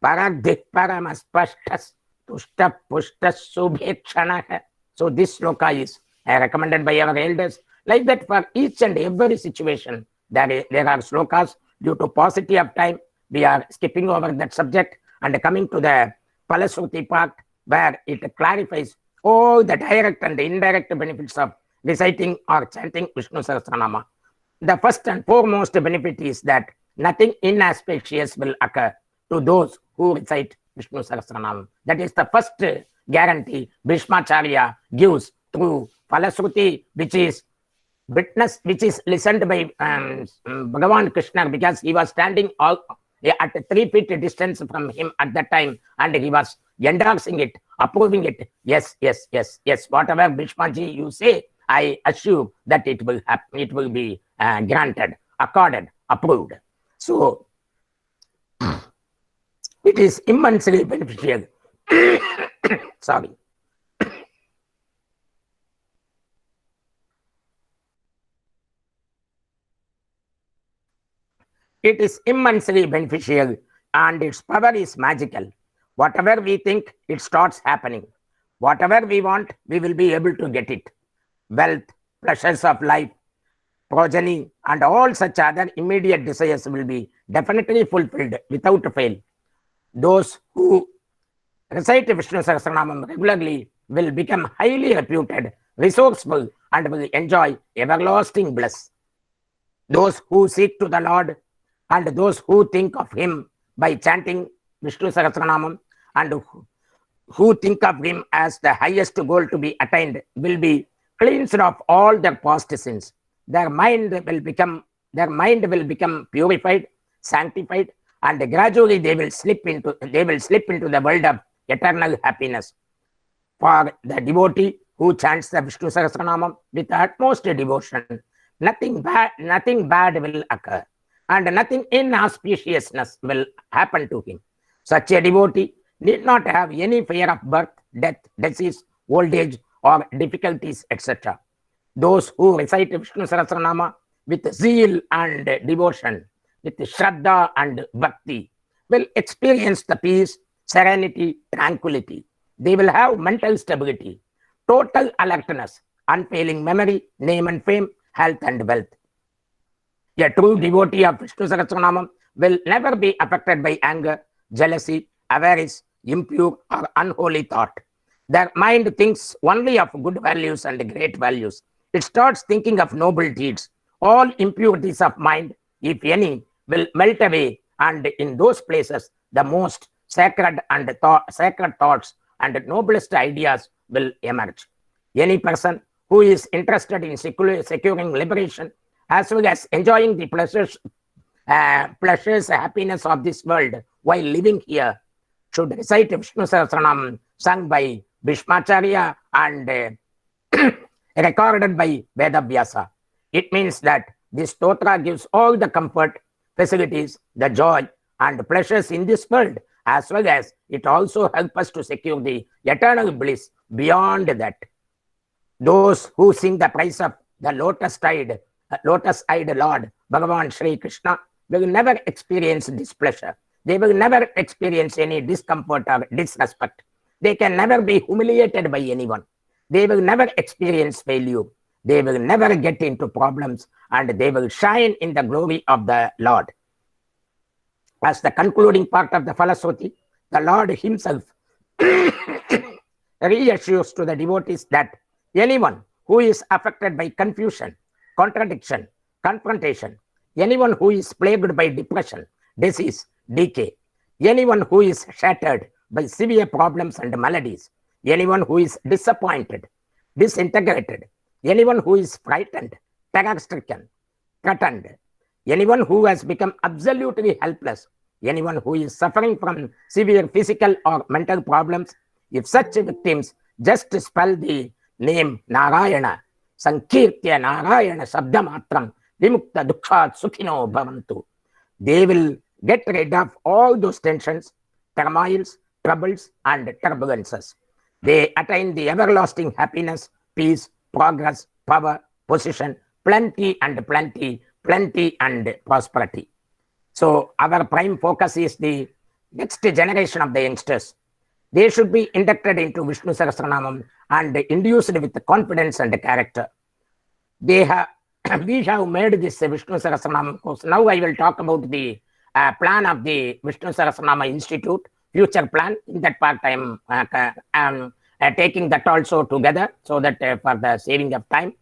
Paragdhik Paramaspashtas Tushta Pushtas Subhekshanaha. So this sloka is recommended by our elders. Like that, for each and every situation, there are slokas. Due to paucity of time, we are skipping over that subject and coming to the Palasruti part, where it clarifies all the direct and indirect benefits of reciting or chanting Vishnu Sahastranama. The first and foremost benefit is that nothing inauspicious will occur to those who recite Vishnu Sahastranama. That is the first guarantee Bhishmacharya gives through Palasruti, which is witness, which is listened by Bhagavan Krishna, because he was standing at 3 feet distance from him at that time, and he was endorsing it, approving it. Yes, yes, yes, yes. Whatever Bhishmaji you say, I assume that it will happen. It will be granted, accorded, approved. So it is immensely beneficial. Sorry. It is immensely beneficial and its power is magical. Whatever we think, it starts happening. Whatever we want, we will be able to get it. Wealth, pleasures of life, progeny, and all such other immediate desires will be definitely fulfilled without fail. Those who recite Vishnu Sahastranamam regularly will become highly reputed, resourceful, and will enjoy everlasting bliss. Those who seek to the Lord and those who think of him by chanting Vishnu Sahastranamam and who think of him as the highest goal to be attained will be cleansed of all their past sins. Their mind will become purified, sanctified, and gradually they will slip into the world of eternal happiness. For the devotee who chants the Vishnu Sahastranamam with utmost devotion, nothing bad will occur, and nothing inauspiciousness will happen to him. Such a devotee need not have any fear of birth, death, disease, old age, or difficulties, etc. Those who recite Vishnu Sahastranama with zeal and devotion, with Shraddha and Bhakti, will experience the peace, serenity, tranquility. They will have mental stability, total alertness, unfailing memory, name and fame, health and wealth. A true devotee of Vishnu Sahastranamam will never be affected by anger, jealousy, avarice, impure or unholy thought. Their mind thinks only of good values and great values. It starts thinking of noble deeds. All impurities of mind, if any, will melt away, and in those places, the most sacred thoughts and noblest ideas will emerge. Any person who is interested in securing liberation, as well as enjoying the pleasures, happiness of this world while living here, should recite Vishnu Sahastranam sung by Bhishmacharya and recorded by Vedavyasa. It means that this stotra gives all the comfort, facilities, the joy and pleasures in this world, as well as it also helps us to secure the eternal bliss beyond that. Those who sing the praise of the lotus-eyed Lord, Bhagavan Sri Krishna, will never experience displeasure. They will never experience any discomfort or disrespect. They can never be humiliated by anyone. They will never experience failure. They will never get into problems, and they will shine in the glory of the Lord. As the concluding part of the Falasruti, the Lord himself reassures to the devotees that anyone who is affected by confusion, contradiction, confrontation, anyone who is plagued by depression, disease, decay, anyone who is shattered by severe problems and maladies, anyone who is disappointed, disintegrated, anyone who is frightened, terror-stricken, threatened, anyone who has become absolutely helpless, anyone who is suffering from severe physical or mental problems, if such victims just spell the name Narayana, Sankirtya Narayana Sabdamatram, Vimukta Dukkha Sukhino Bhavantu, they will get rid of all those tensions, turmoils, troubles, and turbulences. They attain the everlasting happiness, peace, progress, power, position, plenty and prosperity. So our prime focus is the next generation of the youngsters. They should be inducted into Vishnu Sahastranamam and induced with confidence and character. We have made this Vishnu Sahastranamam course. Now I will talk about the plan of the Vishnu Sahastranama Institute, future plan. In that part I am taking that also together, so that for the saving of time.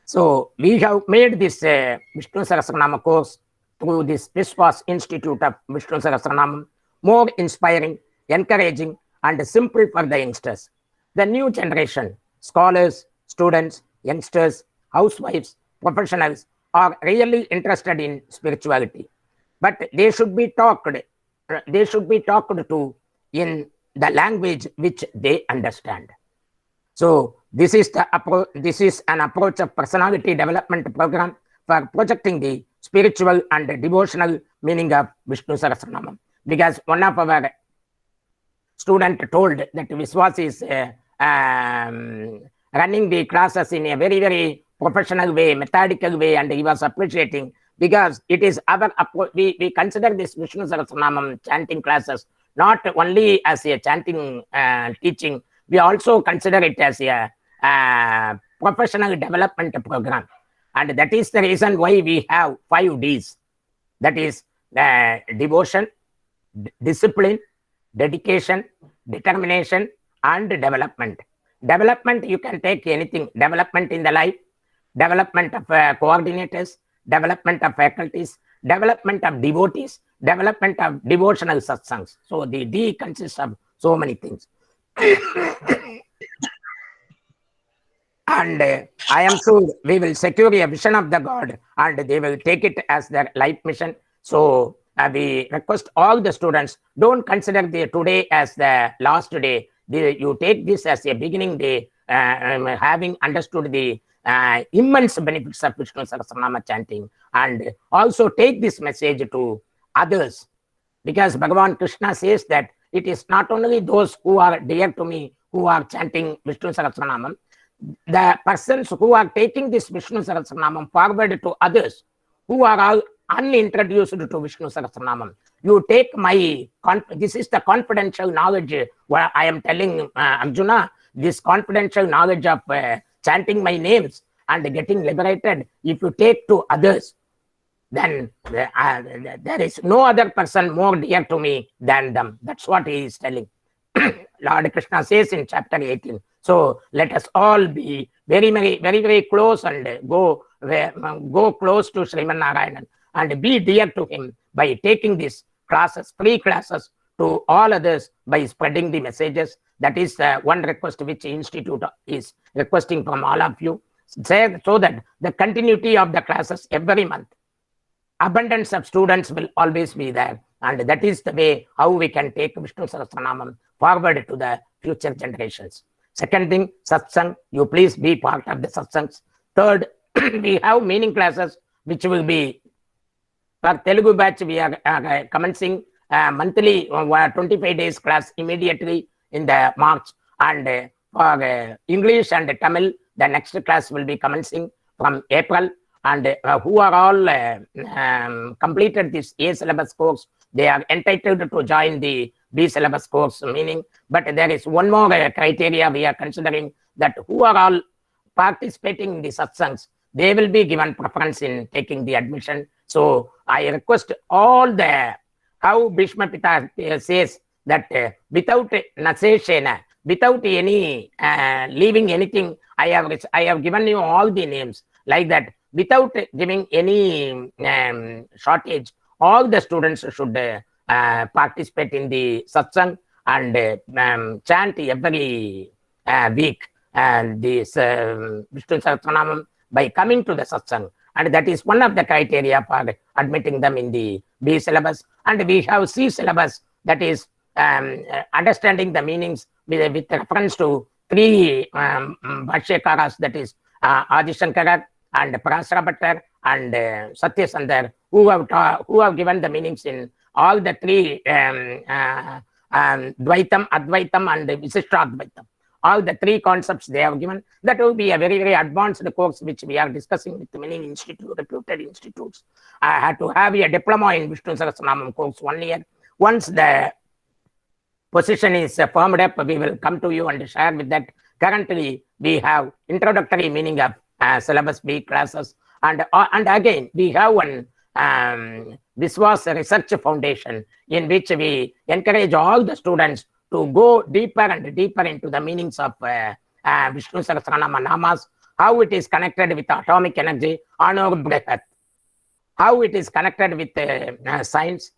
So we have made this Vishnu Sahastranama course through this VIVAS Institute of Vishnu Sahastranamam more inspiring, encouraging, and simple for the youngsters. The new generation, scholars, students, youngsters, housewives, professionals are really interested in spirituality, but they should be talked to in the language which they understand. So this is an approach of personality development program for projecting the spiritual and devotional meaning of Vishnu Sahastranamam. Because one of our student told that Vishwas is running the classes in a very, very professional way, methodical way, and he was appreciating, because it is our approach. We consider this Vishnu Sahastranamam chanting classes not only as a chanting teaching, we also consider it as a professional development program. And that is the reason why we have 5 Ds. That is devotion, discipline, dedication, determination, and development. Development, you can take anything. Development in the life, development of coordinators, development of faculties, development of devotees, development of devotional satsangs. So the D consists of so many things. And I am sure we will secure a vision of the God, and they will take it as their life mission. So we request all the students, don't consider the today as the last day. You take this as a beginning day, having understood the immense benefits of Vishnu Sahastranama chanting, and also take this message to others, because Bhagavan Krishna says that it is not only those who are dear to me who are chanting Vishnu Sahastranamam. The persons who are taking this Vishnu Sahastranamam forward to others who are all unintroduced to Vishnu Sahastranamam. You take my, this is the confidential knowledge where I am telling Arjuna, this confidential knowledge of chanting my names and getting liberated. If you take to others, then there is no other person more dear to me than them. That's what he is telling. Lord Krishna says in chapter 18. So let us all be very, very, very, very close and go close to Sriman Narayanan and be dear to him by taking these classes, free classes, to all others by spreading the messages. That is one request which the Institute is requesting from all of you, so that the continuity of the classes every month, abundance of students will always be there. And that is the way how we can take Vishnu Sahastranamam forward to the future generations. Second thing, satsang, you please be part of the satsangs. Third, we have meaning classes, which will be, for Telugu batch, we are commencing monthly 25 days class immediately in the March. And for English and Tamil, the next class will be commencing from April. and who are all completed this A syllabus course, they are entitled to join the B syllabus course, meaning, but there is one more criteria we are considering, that who are all participating in the satsangs, they will be given preference in taking the admission. So I request all the, how Bhishma Pita says that without naseshena, without any leaving anything, I have given you all the names like that, without giving any shortage. All the students should participate in the satsang and chant every week and this Vishnu Sahastranamam by coming to the satsang, and that is one of the criteria for admitting them in the B syllabus. And we have C syllabus, that is understanding the meanings with reference to three Bhashyakaras, that is Adi Shankara and Parasara Bhattar and Satya Sandar, who have given the meanings in all the three Dvaitam, Advaitam and Visishta Advaitam. All the three concepts they have given. That will be a very, very advanced course which we are discussing with many reputed institutes. I had to have a diploma in Vishnu Sahastranamam course 1 year. Once the position is firmed up, we will come to you and share with that. Currently, we have introductory meaning of syllabus B classes, and again we have one VIVAS Research Foundation, in which we encourage all the students to go deeper and deeper into the meanings of Vishnu Sahastranama Namas, how it is connected with atomic energy, Anur Brihat, how it is connected with science,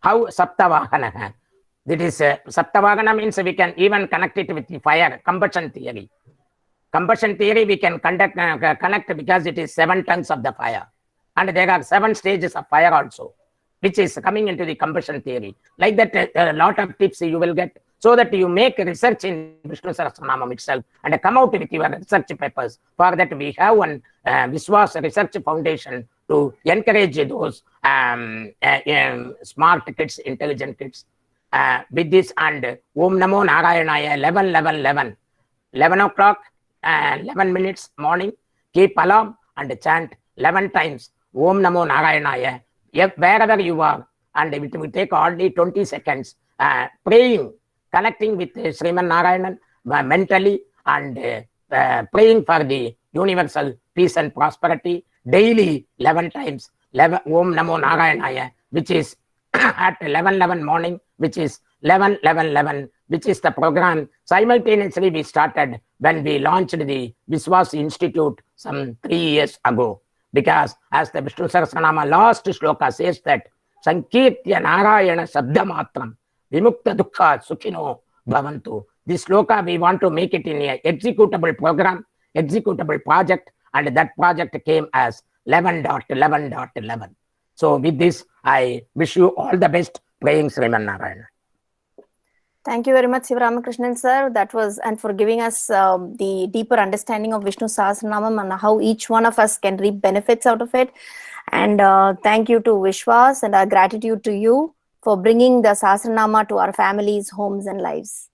how Saptavahana. That is, Saptavahana means we can even connect it with the fire, combustion theory. Combustion theory we can connect because it is 7 tongues of the fire. And there are 7 stages of fire also, which is coming into the combustion theory. Like that, a lot of tips you will get, so that you make research in Vishnu Sahastranamam itself and come out with your research papers. For that, we have one VIVAS Research Foundation to encourage those smart kids, intelligent kids. With this, and Om Namo Narayanaya 11 o'clock, 11 minutes morning, keep alarm and chant 11 times Om Namo Narayanaya, wherever you are, and it will take only 20 seconds. Praying, connecting with Sriman Narayanan mentally, and praying for the universal peace and prosperity daily 11 times. Om Namo Narayanaya, which is at 11 morning, which is 11, which is the program. Simultaneously, we started when we launched the VIVAS Institute some 3 years ago. Because as the Vishnu Sahastranama last shloka says that, Sankirtya Narayana Sabdamatram Vimukta Dukha Sukhino Bhavantu. This shloka we want to make it in an executable program, executable project, and that project came as 11.11.11. So with this, I wish you all the best, praying Sriman Narayana. Thank you very much, Sivaramakrishnan sir. That was, and for giving us the deeper understanding of Vishnu Sahastranamam and how each one of us can reap benefits out of it. And thank you to Vishwas, and our gratitude to you for bringing the Sahastranama to our families, homes, and lives.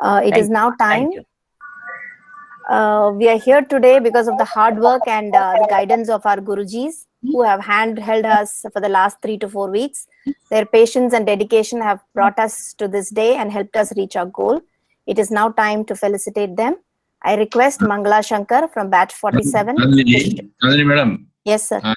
It is now time. We are here today because of the hard work and the guidance of our Gurujis, who have held us for the last 3 to 4 weeks. Their patience and dedication have brought us to this day and helped us reach our goal. It is now time to felicitate them. I request Mangala Shankar from batch 47. Chandni madam. Yes, sir. I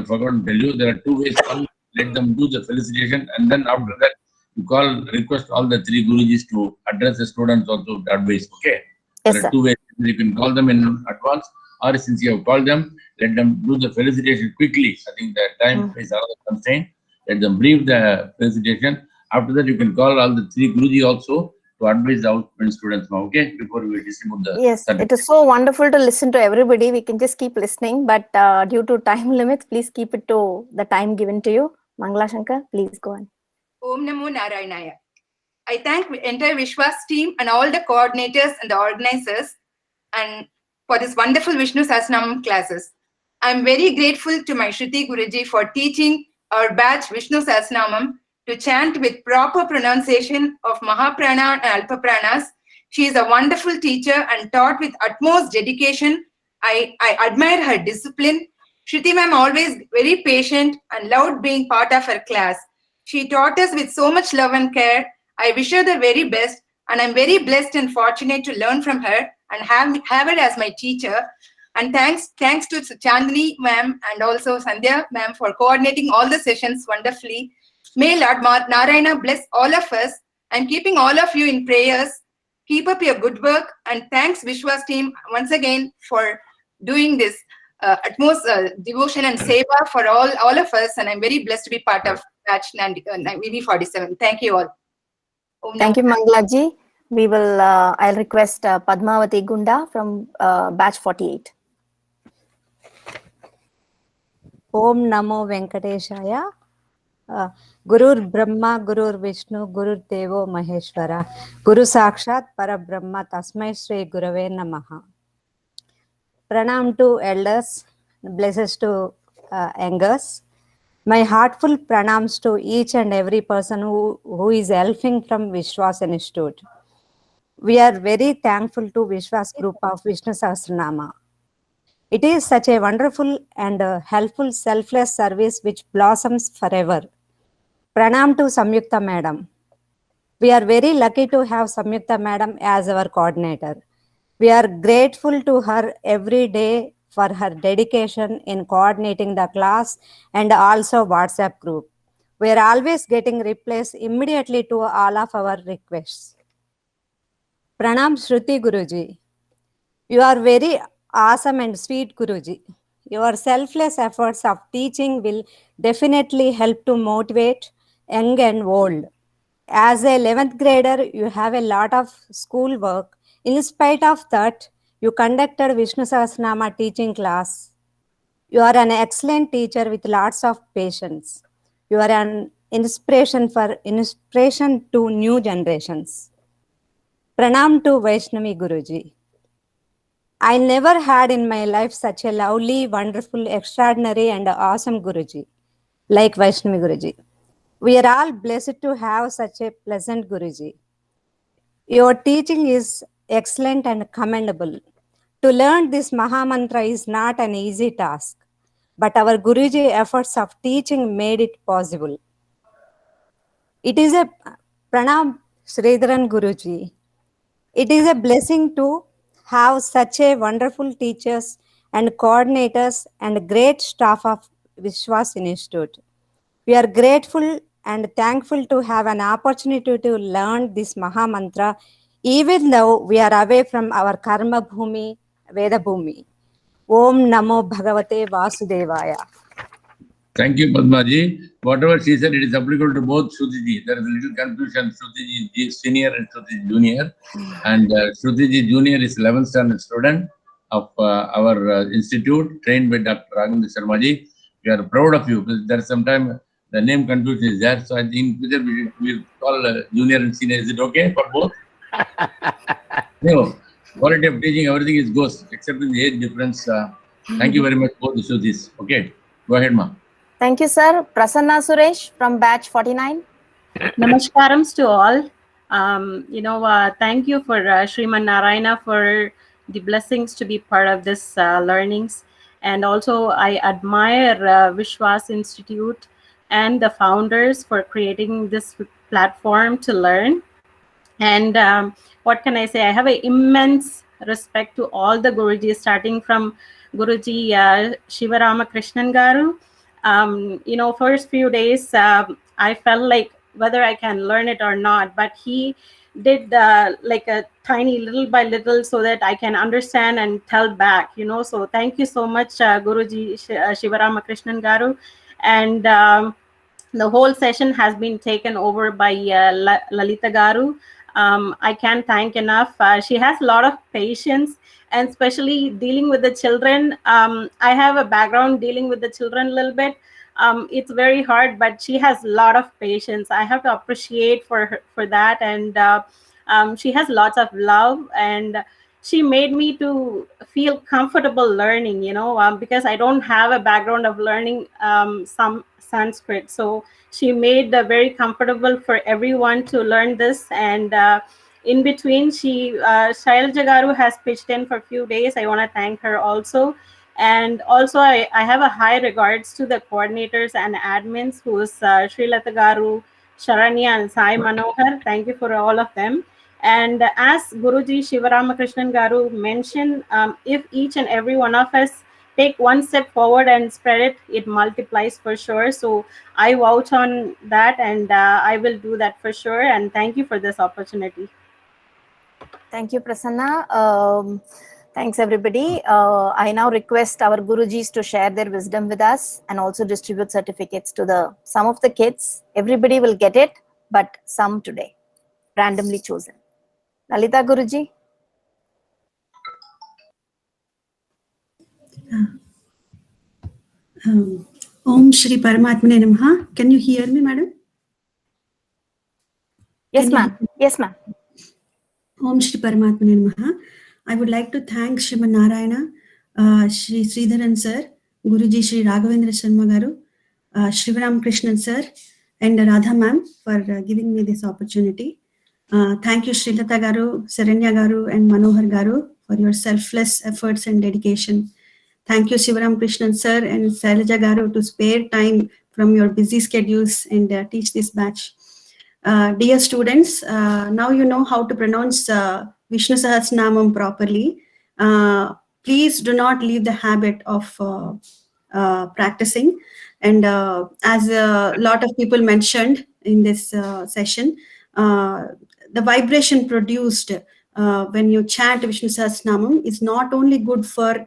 forgot to tell you, there are 2 ways. One, let them do the felicitation, and then after that, you request all the 3 Gurujis to address the students also that way. Okay? Yes, there are sir. 2 ways. You can call them in advance, or since you have called them, let them do the felicitation quickly. I think the time is another constraint. Let them brief the felicitation. After that, you can call all the 3 Guruji also to advise the outstanding students now, okay? Before we distribute the Yes, certificate. it is so wonderful to listen to everybody. We can just keep listening, but due to time limits, please keep it to the time given to you. Mangala Shankar, please go on. Om Namo Narayanaya. I thank the entire VIVAS team and all the coordinators and the organizers and for this wonderful Vishnu Sahastranamam classes. I am very grateful to my Shruti Guruji for teaching our batch Vishnu Sahastranamam to chant with proper pronunciation of Mahaprana and Alpapranas. She is a wonderful teacher and taught with utmost dedication I admire her discipline. Shruti ma'am always very patient and loved being part of her class. She taught us with so much love and care. I wish her the very best, and I'm very blessed and fortunate to learn from her and have her as my teacher. And thanks to Chandni ma'am and also Sandhya ma'am for coordinating all the sessions wonderfully. May Lord Narayana bless all of us and keeping all of you in prayers. Keep up your good work, and thanks Vishwas team once again for doing this utmost devotion and seva for all of us, and I'm very blessed to be part of batch VV47. Thank you all. Thank you, Mangalaji. We will. I'll request Padmavati Gunda from batch 48. Om Namo Venkateshaya. Gurur Brahma, Gurur Vishnu, Gurur Devo Maheshwara, Guru Sakshat Parabrahma, Tasmai Shri Gurave Namaha. Pranam to elders, blessings to youngers. My heartful pranams to each and every person who is helping from Vishwas Institute. We are very thankful to Vishwas group of Vishnu Sahastranama. It is such a wonderful and helpful selfless service which blossoms forever. Pranam to Samyukta Madam. We are very lucky to have Samyukta Madam as our coordinator. We are grateful to her every day for her dedication in coordinating the class and also WhatsApp group. We are always getting replies immediately to all of our requests. Pranam Shruti Guruji. You are very awesome and sweet Guruji. Your selfless efforts of teaching will definitely help to motivate young and old. As a 11th grader, you have a lot of school work. In spite of that, you conducted Vishnu Sahasranama teaching class. You are an excellent teacher with lots of patience. You are an inspiration to new generations. Pranam to Vaishnavi Guruji. I never had in my life such a lovely, wonderful, extraordinary and awesome Guruji like Vaishnavi Guruji. We are all blessed to have such a pleasant Guruji. Your teaching is excellent and commendable. To learn this Maha Mantra is not an easy task, but our Guruji efforts of teaching made it possible. It is a Pranam Sridharan Guruji. It is a blessing to have such a wonderful teachers and coordinators and great staff of Vishwas Institute. We are grateful and thankful to have an opportunity to learn this Maha Mantra, even though we are away from our Karma Bhumi, Veda Bhumi. Om Namo Bhagavate Vasudevaya. Thank you, Padmaji. Whatever she said, it is applicable to both Shrutiji. There is a little confusion. Shrutiji senior and Shrutiji junior. And Shrutiji junior is 11th standard student of our institute, trained by Dr. Raghunatha Sharmaji. We are proud of you. There's sometimes the name confusion is there. So I think we call junior and senior. Is it okay for both? No. Quality of teaching, everything is goes, except in the age difference. Thank you very much, both the Shrutis. Okay. Go ahead, ma. Thank you, sir. Prasanna Suresh from batch 49. Namaskaram to all. Thank you for Sriman Narayana for the blessings to be part of this learnings. And also I admire Vishwas Institute and the founders for creating this platform to learn. And what can I say? I have an immense respect to all the Gurujis, starting from Guruji Shivarama Krishnan Garu. First few days, I felt like whether I can learn it or not, but he did like a tiny little by little so that I can understand and tell back, So thank you so much, Guruji Shivarama Krishnan Garu. And the whole session has been taken over by Lalita Garu. I can't thank enough. She has a lot of patience, and especially dealing with the children. I have a background dealing with the children a little bit. It's very hard, but she has a lot of patience. I have to appreciate for that. And she has lots of love, and she made me to feel comfortable learning, because I don't have a background of learning some Sanskrit. So she made very comfortable for everyone to learn this. And in between, Shailaja Garu has pitched in for a few days. I want to thank her also. And also, I have a high regards to the coordinators and admins, who is Srilata Garu, Sharanya, and Sai Manohar. Thank you for all of them. And as Guruji Shivaramakrishnan Garu mentioned, if each and every one of us take one step forward and spread it, it multiplies for sure. So I vouch on that, and I will do that for sure. And thank you for this opportunity. Thank you, Prasanna. Thanks, everybody. I now request our Gurujis to share their wisdom with us and also distribute certificates to some of the kids. Everybody will get it, but some today, randomly chosen. Lalita Guruji. Om Shri Paramatmane Namaha. Can you hear me, madam? Yes, ma'am. Yes, ma'am. Om Shri Paramatmane Namaha. I would like to thank Sriman Narayana, Shri Sridharan sir, Guruji Shri Raghavendra Sharma Garu, Shrivaram Krishnan sir, and Radha ma'am for giving me this opportunity. Thank you, Srilata Garu, Saranya Garu, and Manohar Garu for your selfless efforts and dedication. Thank you, Shivaram Krishnan sir and Shailaja Garu, to spare time from your busy schedules and teach this batch. Dear students, now you know how to pronounce Vishnu Sahastranamam properly. Please do not leave the habit of practicing. And as a lot of people mentioned in this session, the vibration produced when you chant Vishnu Sahasranamam is not only good for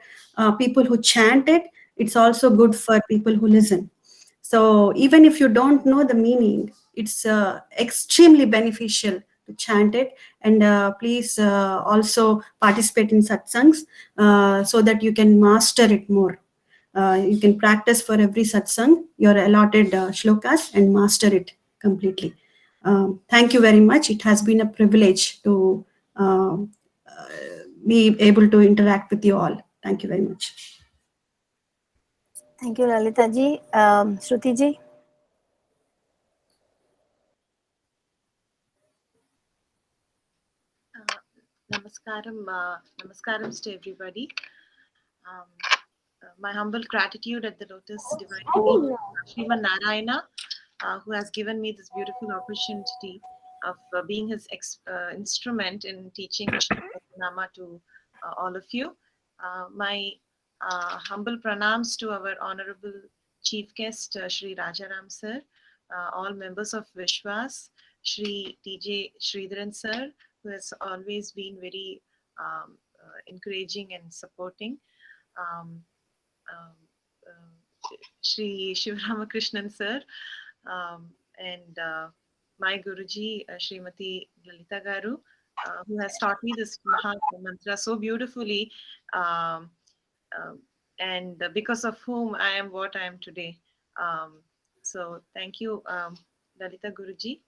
people who chant it, it's also good for people who listen. So even if you don't know the meaning, it's extremely beneficial to chant it. And please also participate in satsangs so that you can master it more. You can practice for every satsang your allotted shlokas and master it completely. Thank you very much. It has been a privilege to be able to interact with you all. Thank you very much. Thank you, Lalita ji. Shruti ji. Namaskaram to everybody. My humble gratitude at the Lotus Divine Feet, Sriman Narayana, who has given me this beautiful opportunity of being his instrument in teaching Sahastranama to all of you. My humble pranams to our honorable chief guest, Shri Rajaram sir, all members of Vishwas, Shri TJ Sridharan sir, who has always been very encouraging and supporting. Shri Shivaramakrishnan sir, and my Guruji, Srimati Lalita Garu, who has taught me this Maha Mantra so beautifully, and because of whom I am what I am today. So thank you, Lalita Guruji,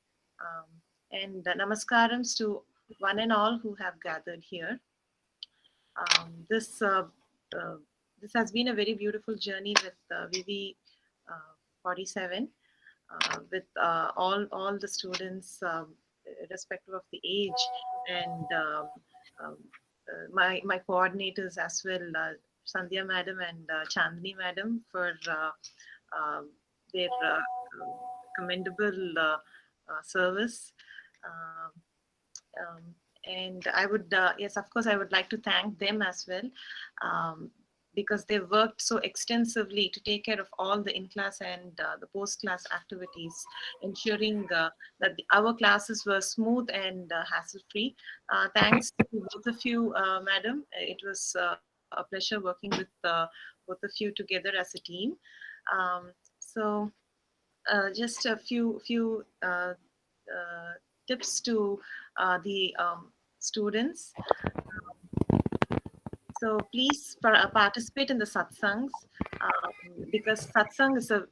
and namaskarams to one and all who have gathered here. This has been a very beautiful journey with VV47, with all the students, irrespective of the age, and my coordinators as well, Sandhya madam and Chandni madam, for their commendable service. And I would, yes, of course, I would like to thank them as well, because they worked so extensively to take care of all the in-class and the post-class activities, ensuring that our classes were smooth and hassle-free. Thanks to both of you, madam. It was a pleasure working with both of you together as a team. So just a few tips to the students. So please participate in the satsangs, because satsang is a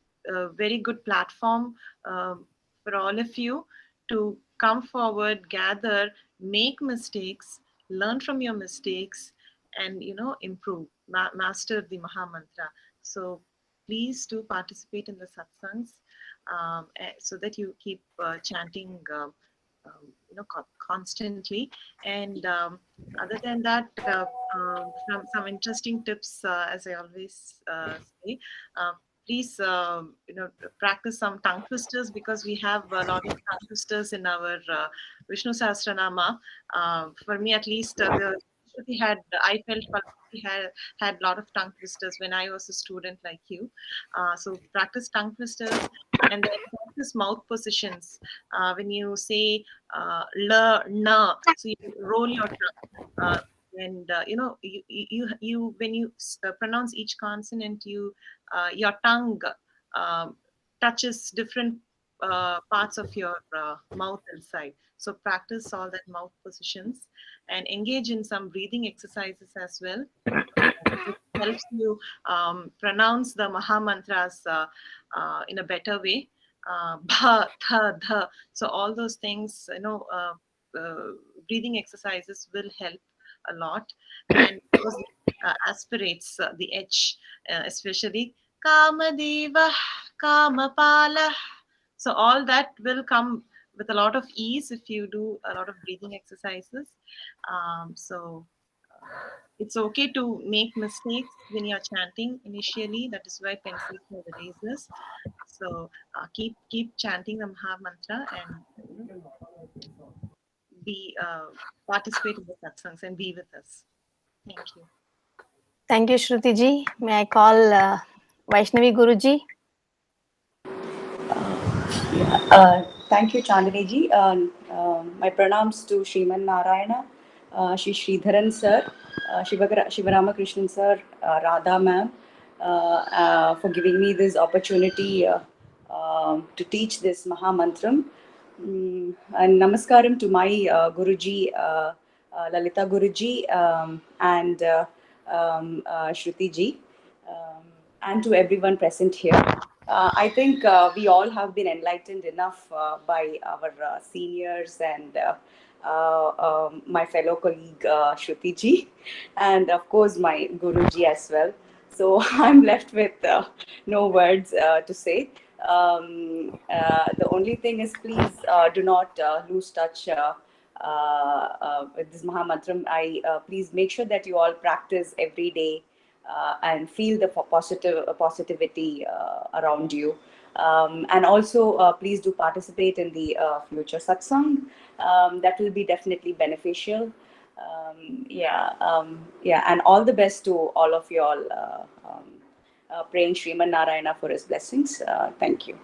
very good platform for all of you to come forward, gather, make mistakes, learn from your mistakes, and improve, master the Maha Mantra. So please do participate in the satsangs so that you keep chanting constantly. And other than that, some interesting tips, as I always say. Please, practice some tongue twisters, because we have a lot of tongue twisters in our Vishnu Sahastranama. For me, at least, I felt Palpati had a lot of tongue twisters when I was a student like you. So practice tongue twisters, and then practice mouth positions. When you say la, na, so you roll your tongue. And you when you pronounce each consonant, your tongue touches different parts of your mouth inside. So practice all that mouth positions and engage in some breathing exercises as well. It helps you pronounce the Maha Mantras in a better way. Bha, tha, dha. So all those things, breathing exercises will help a lot. And those aspirates the H, especially Kamadeva, Kamapala. So all that will come with a lot of ease if you do a lot of breathing exercises. It's okay to make mistakes when you're chanting initially. That is why pencils have erasers. So keep chanting the Maha Mantra and participate in the satsangs and be with us. Thank you. Thank you, Shruti ji. May I call Vaishnavi Guruji? Thank you, Chandani ji. My pranams to Sriman Narayana, Shri Sridharan sir, Shivaramakrishnan sir, Radha ma'am, for giving me this opportunity to teach this Maha Mantram. And namaskaram to my Guruji, Lalita Guruji, and Shruti ji, and to everyone present here. I think we all have been enlightened enough by our seniors and my fellow colleague Shruti ji, and of course my Guruji as well. So I'm left with no words to say. The only thing is, please do not lose touch with this Maha Mantram. Please make sure that you all practice every day and feel the positivity around you. And also, please do participate in the future satsang. That will be definitely beneficial. And all the best to all of you all. Praying Sriman Narayana for his blessings. Thank you.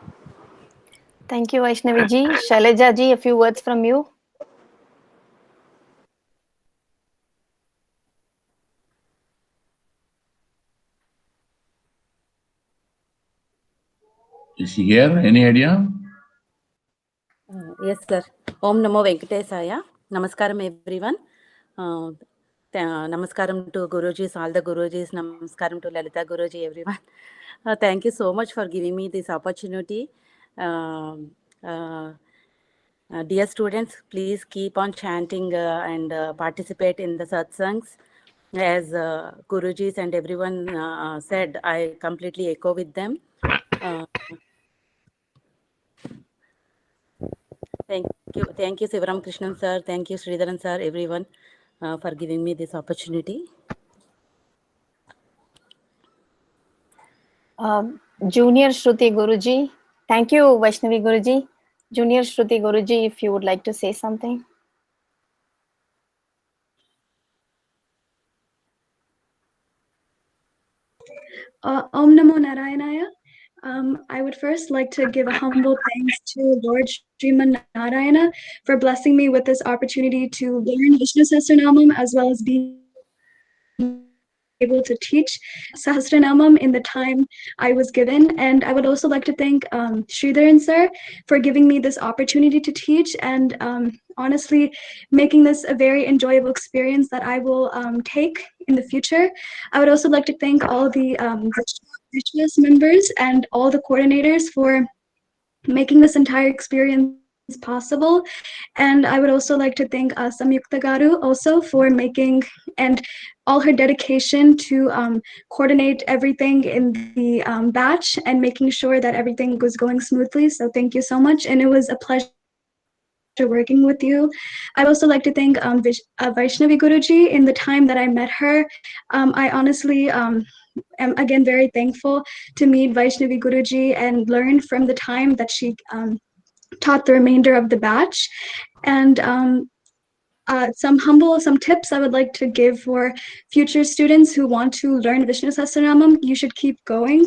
Thank you, Vaishnavi ji. Shailaja ji, a few words from you. Is she here? Any idea? Yes, sir. Om Namo Venkatesaya. Namaskaram, everyone. Namaskaram to Gurujis, all the Gurujis. Namaskaram to Lalita Guruji, everyone. Thank you so much for giving me this opportunity. Dear students, please keep on chanting and participate in the satsangs. As Gurujis and everyone said, I completely echo with them. Thank you, Sivaram sir. Thank you, Sridharan sir, everyone, for giving me this opportunity. Junior Shruti Guruji. Thank you, Vaishnavi Guruji. Junior Shruti Guruji, if you would like to say something. Om Namo Narayanaya. I would first like to give a humble thanks to Lord Sriman Narayana for blessing me with this opportunity to learn Vishnu Sahastranamam as well as being able to teach Sahastranamam in the time I was given. And I would also like to thank Sridharan sir for giving me this opportunity to teach and honestly making this a very enjoyable experience that I will take in the future. I would also like to thank all the VIVAS members and all the coordinators for making this entire experience possible. And I would also like to thank Samyukta Garu also for making and all her dedication to coordinate everything in the batch and making sure that everything was going smoothly. So thank you so much. And it was a pleasure working with you. I'd also like to thank Vaishnavi Guruji. In the time that I met her, I honestly am again very thankful to meet Vaishnavi Guruji and learn from the time that she taught the remainder of the batch. And some tips I would like to give for future students who want to learn Vishnu Sahasranamam. You should keep going.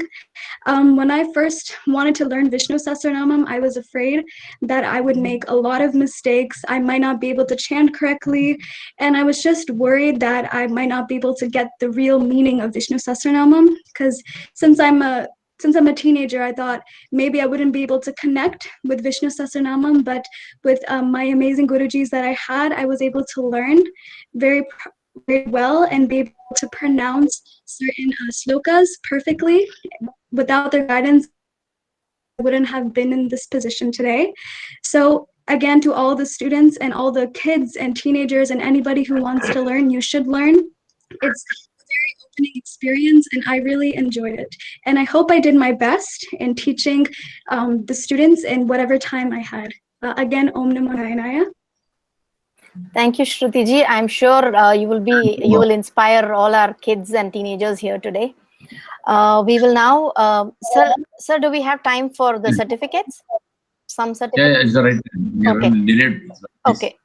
When I first wanted to learn Vishnu Sahasranamam, I was afraid that I would make a lot of mistakes. I might not be able to chant correctly. And I was just worried that I might not be able to get the real meaning of Vishnu Sahasranamam. Because since I'm a teenager, I thought maybe I wouldn't be able to connect with Vishnu Sahasranamam, but with my amazing Gurujis that I had, I was able to learn very well and be able to pronounce certain slokas perfectly. Without their guidance, I wouldn't have been in this position today. So again, to all the students and all the kids and teenagers and anybody who wants to learn, you should learn. It's experience and I really enjoyed it, and I hope I did my best in teaching the students in whatever time I had. Again, Om Namo Naranaya. Thank you, Shruti ji. I'm sure you will inspire all our kids and teenagers here today. We will now, sir, do we have time for the certificates? Some certificates? Yeah, it's all right. Okay. Okay.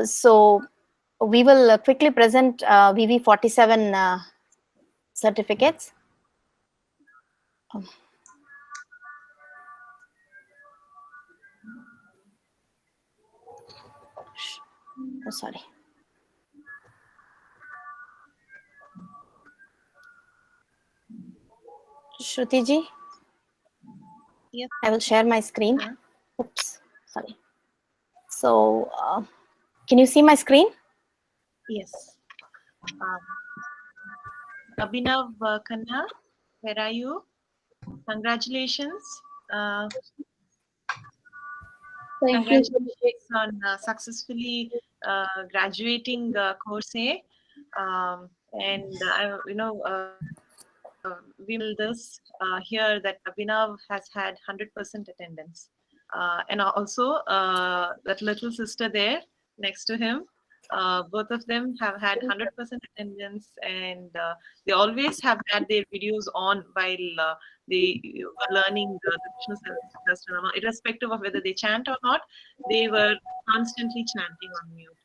So we will quickly present VV47 certificates. Oh, sorry. Shruti ji? Yes. I will share my screen. Oops, sorry. So, can you see my screen? Yes. Abhinav Khanna, where are you? Congratulations. Congratulations on successfully graduating course A. We will hear that Abhinav has had 100% attendance. And also that little sister there next to him, both of them have had 100% attendance, and they always have had their videos on while they were learning the Vishnu Sahasranama, irrespective of whether they chant or not. They were constantly chanting on mute.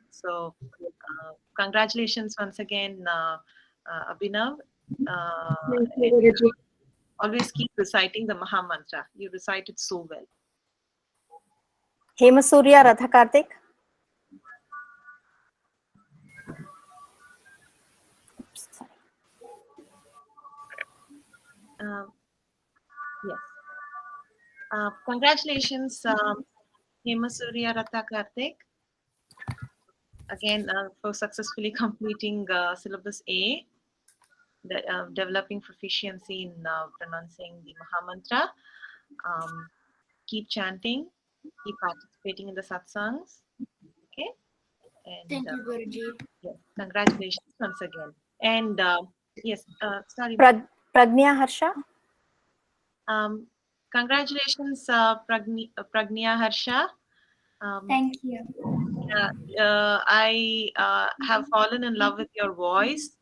So congratulations once again, Abhinav. Always keep reciting the Maha Mantra. You recite it so well. Hemasurya Ratha Kartik. Yes. Congratulations, Hemasurya Ratha Kartik. Again, for successfully completing syllabus A, developing proficiency in pronouncing the Maha Mantra. Keep chanting, keep participating in the satsangs. Okay. And, Thank you, Guruji. Yes, congratulations once again. And yes, sorry. Pragnya Harsha. Congratulations, Pragnya Harsha. Thank you. I have fallen in love with your voice.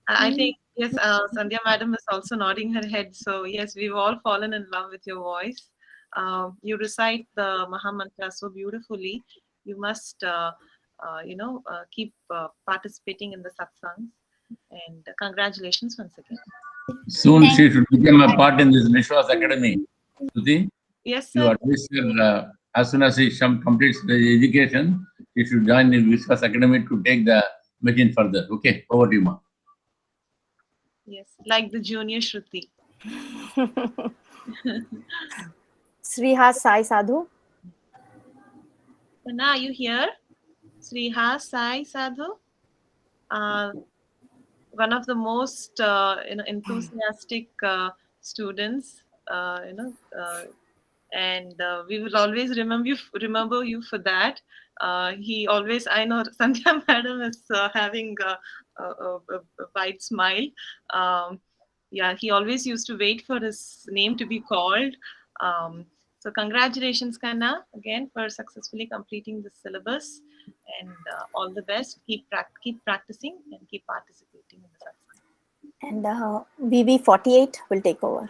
I think, yes, Sandhya madam is also nodding her head. So yes, we've all fallen in love with your voice. You recite the Maha Mantra so beautifully. You must, keep participating in the satsangs. And congratulations once again. Soon she should become a part in this Vishwas Academy. Shruti? Yes, sir. You advise her, as soon as she completes the education, she should join the Vishwas Academy to take the machine further. Okay, over to you, ma. Yes, like the junior Shruti. Srihas Sai Sadhu. Anna, are you here? Srihas Sai Sadhu. One of the most enthusiastic students, and we will always remember you for that. He always, I know Sandhya madam is having a wide smile. Yeah, he always used to wait for his name to be called. So congratulations, Kanna, again for successfully completing the syllabus, and all the best. Keep practicing and keep participating in the satsang. And VV48 will take over.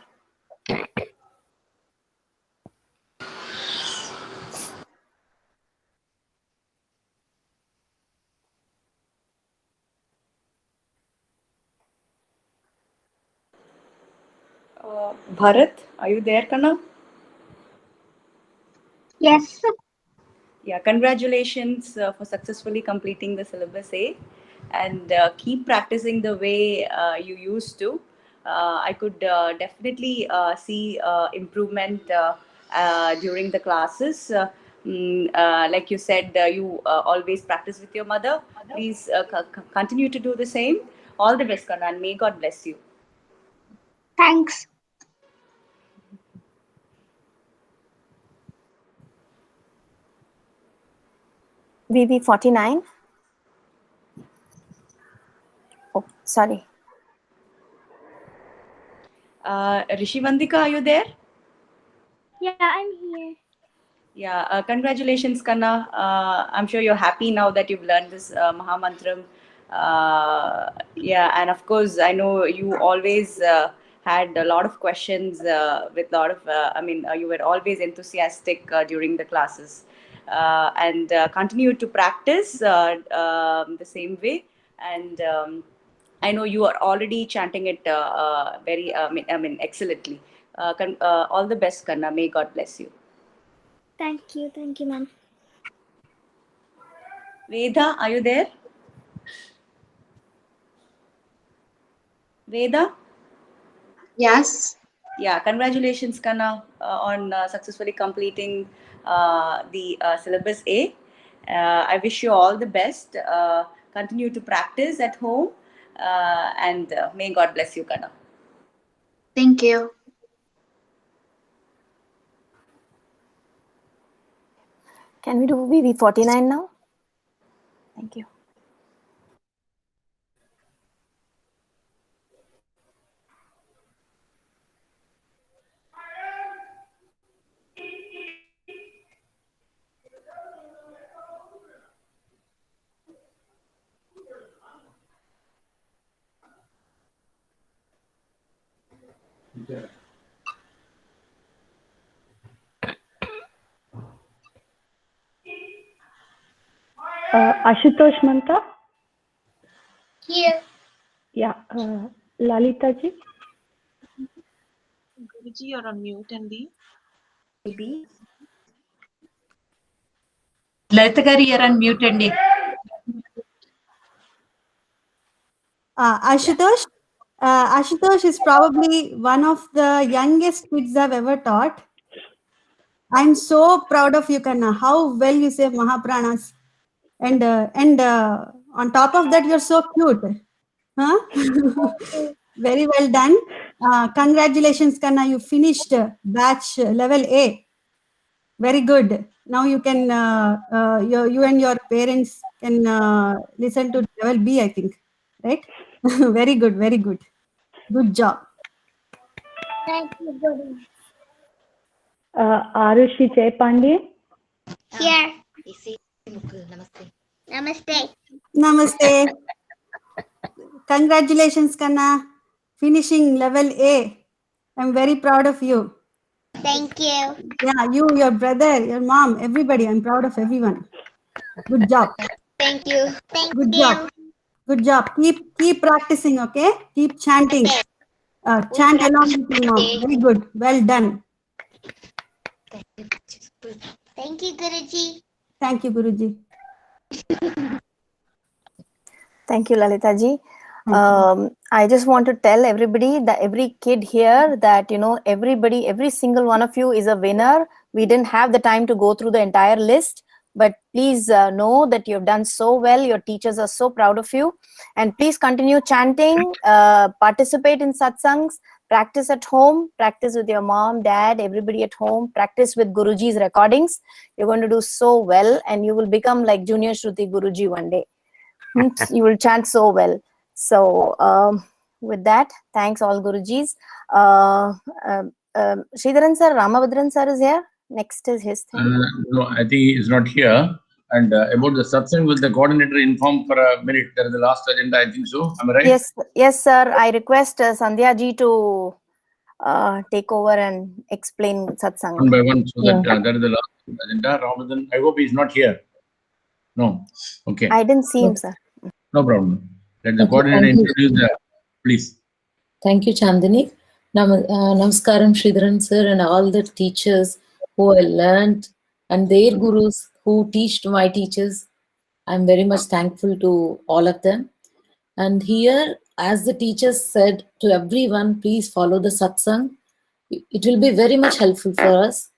Bharat, are you there, Kanna? Yes. Yeah, congratulations for successfully completing the syllabus A, and keep practicing the way you used to. I could definitely see improvement during the classes. Like you said, you always practice with your mother. Please continue to do the same. All the best, Kanna, and may God bless you. Thanks. VV49. Oh, sorry. Rishi Vandika, are you there? Yeah, I'm here. Yeah, congratulations, Kanna. I'm sure you're happy now that you've learned this Mahamantram. Yeah, and of course, I know you always had a lot of questions with a lot of, you were always enthusiastic during the classes. And continue to practice the same way. And I know you are already chanting it very, excellently. All the best, Kanna. May God bless you. Thank you, ma'am. Veda, are you there? Veda? Yes. Yeah, congratulations, Kanna, on successfully completing the syllabus A. I wish you all the best. Continue to practice at home, and may God bless you, Kanna. Thank you. Can we do VV49 now? Thank you. Ashutosh Manta? Here. Yeah. Lalita ji? Guruji, you're on mute, ND. Lalita Gari, you're on mute, ND. Ashutosh? Ashutosh is probably one of the youngest kids I've ever taught. I'm so proud of you, Kanna. How well you say Mahapranas. And on top of that, you're so cute. Huh? Very well done. Congratulations, Kanna. You finished batch level A. Very good. Now you can, you and your parents can listen to level B, I think. Right? Very good. Very good. Good job. Thank you, Guru. Arushi Chepandi? Here. Namaste. Namaste. Congratulations, Kanna. Finishing level A. I'm very proud of you. Thank you. Yeah, you, your brother, your mom, everybody. I'm proud of everyone. Good job. Thank you. Thank Good you. job. Good job. Keep practicing, okay? Keep chanting. Okay. Chant along with your mom. Very good. Well done. Thank you, Guruji. Thank you, Guruji. Thank you, Lalita ji. I just want to tell everybody, that every kid here, that everybody, every single one of you is a winner. We didn't have the time to go through the entire list, but please know that you've done so well. Your teachers are so proud of you, and please continue chanting, participate in satsangs, practice at home, practice with your mom, dad, everybody at home, practice with Guruji's recordings. You're going to do so well, and you will become like Junior Shruti Guruji one day. You will chant so well. So with that, thanks all Gurujis. Sridharan sir, Ramabhadran sir is here. Next is his thing. No, I think he is not here. And about the satsang, will the coordinator inform for a minute? There is the last agenda, I think so. Am I right? Yes, sir. I request Sandhya ji to take over and explain satsang. One by one, so that that is the last agenda. Ramadan, I hope he is not here. No. Okay. I didn't see him, sir. No problem. Let the Okay, coordinator thank you. introduce the, please. Thank you, Chandini. Namaskaram, Sridharan sir, and all the teachers who I learned, and their gurus who teach to my teachers. I'm very much thankful to all of them. And here, as the teachers said to everyone, please follow the satsang. It will be very much helpful for us.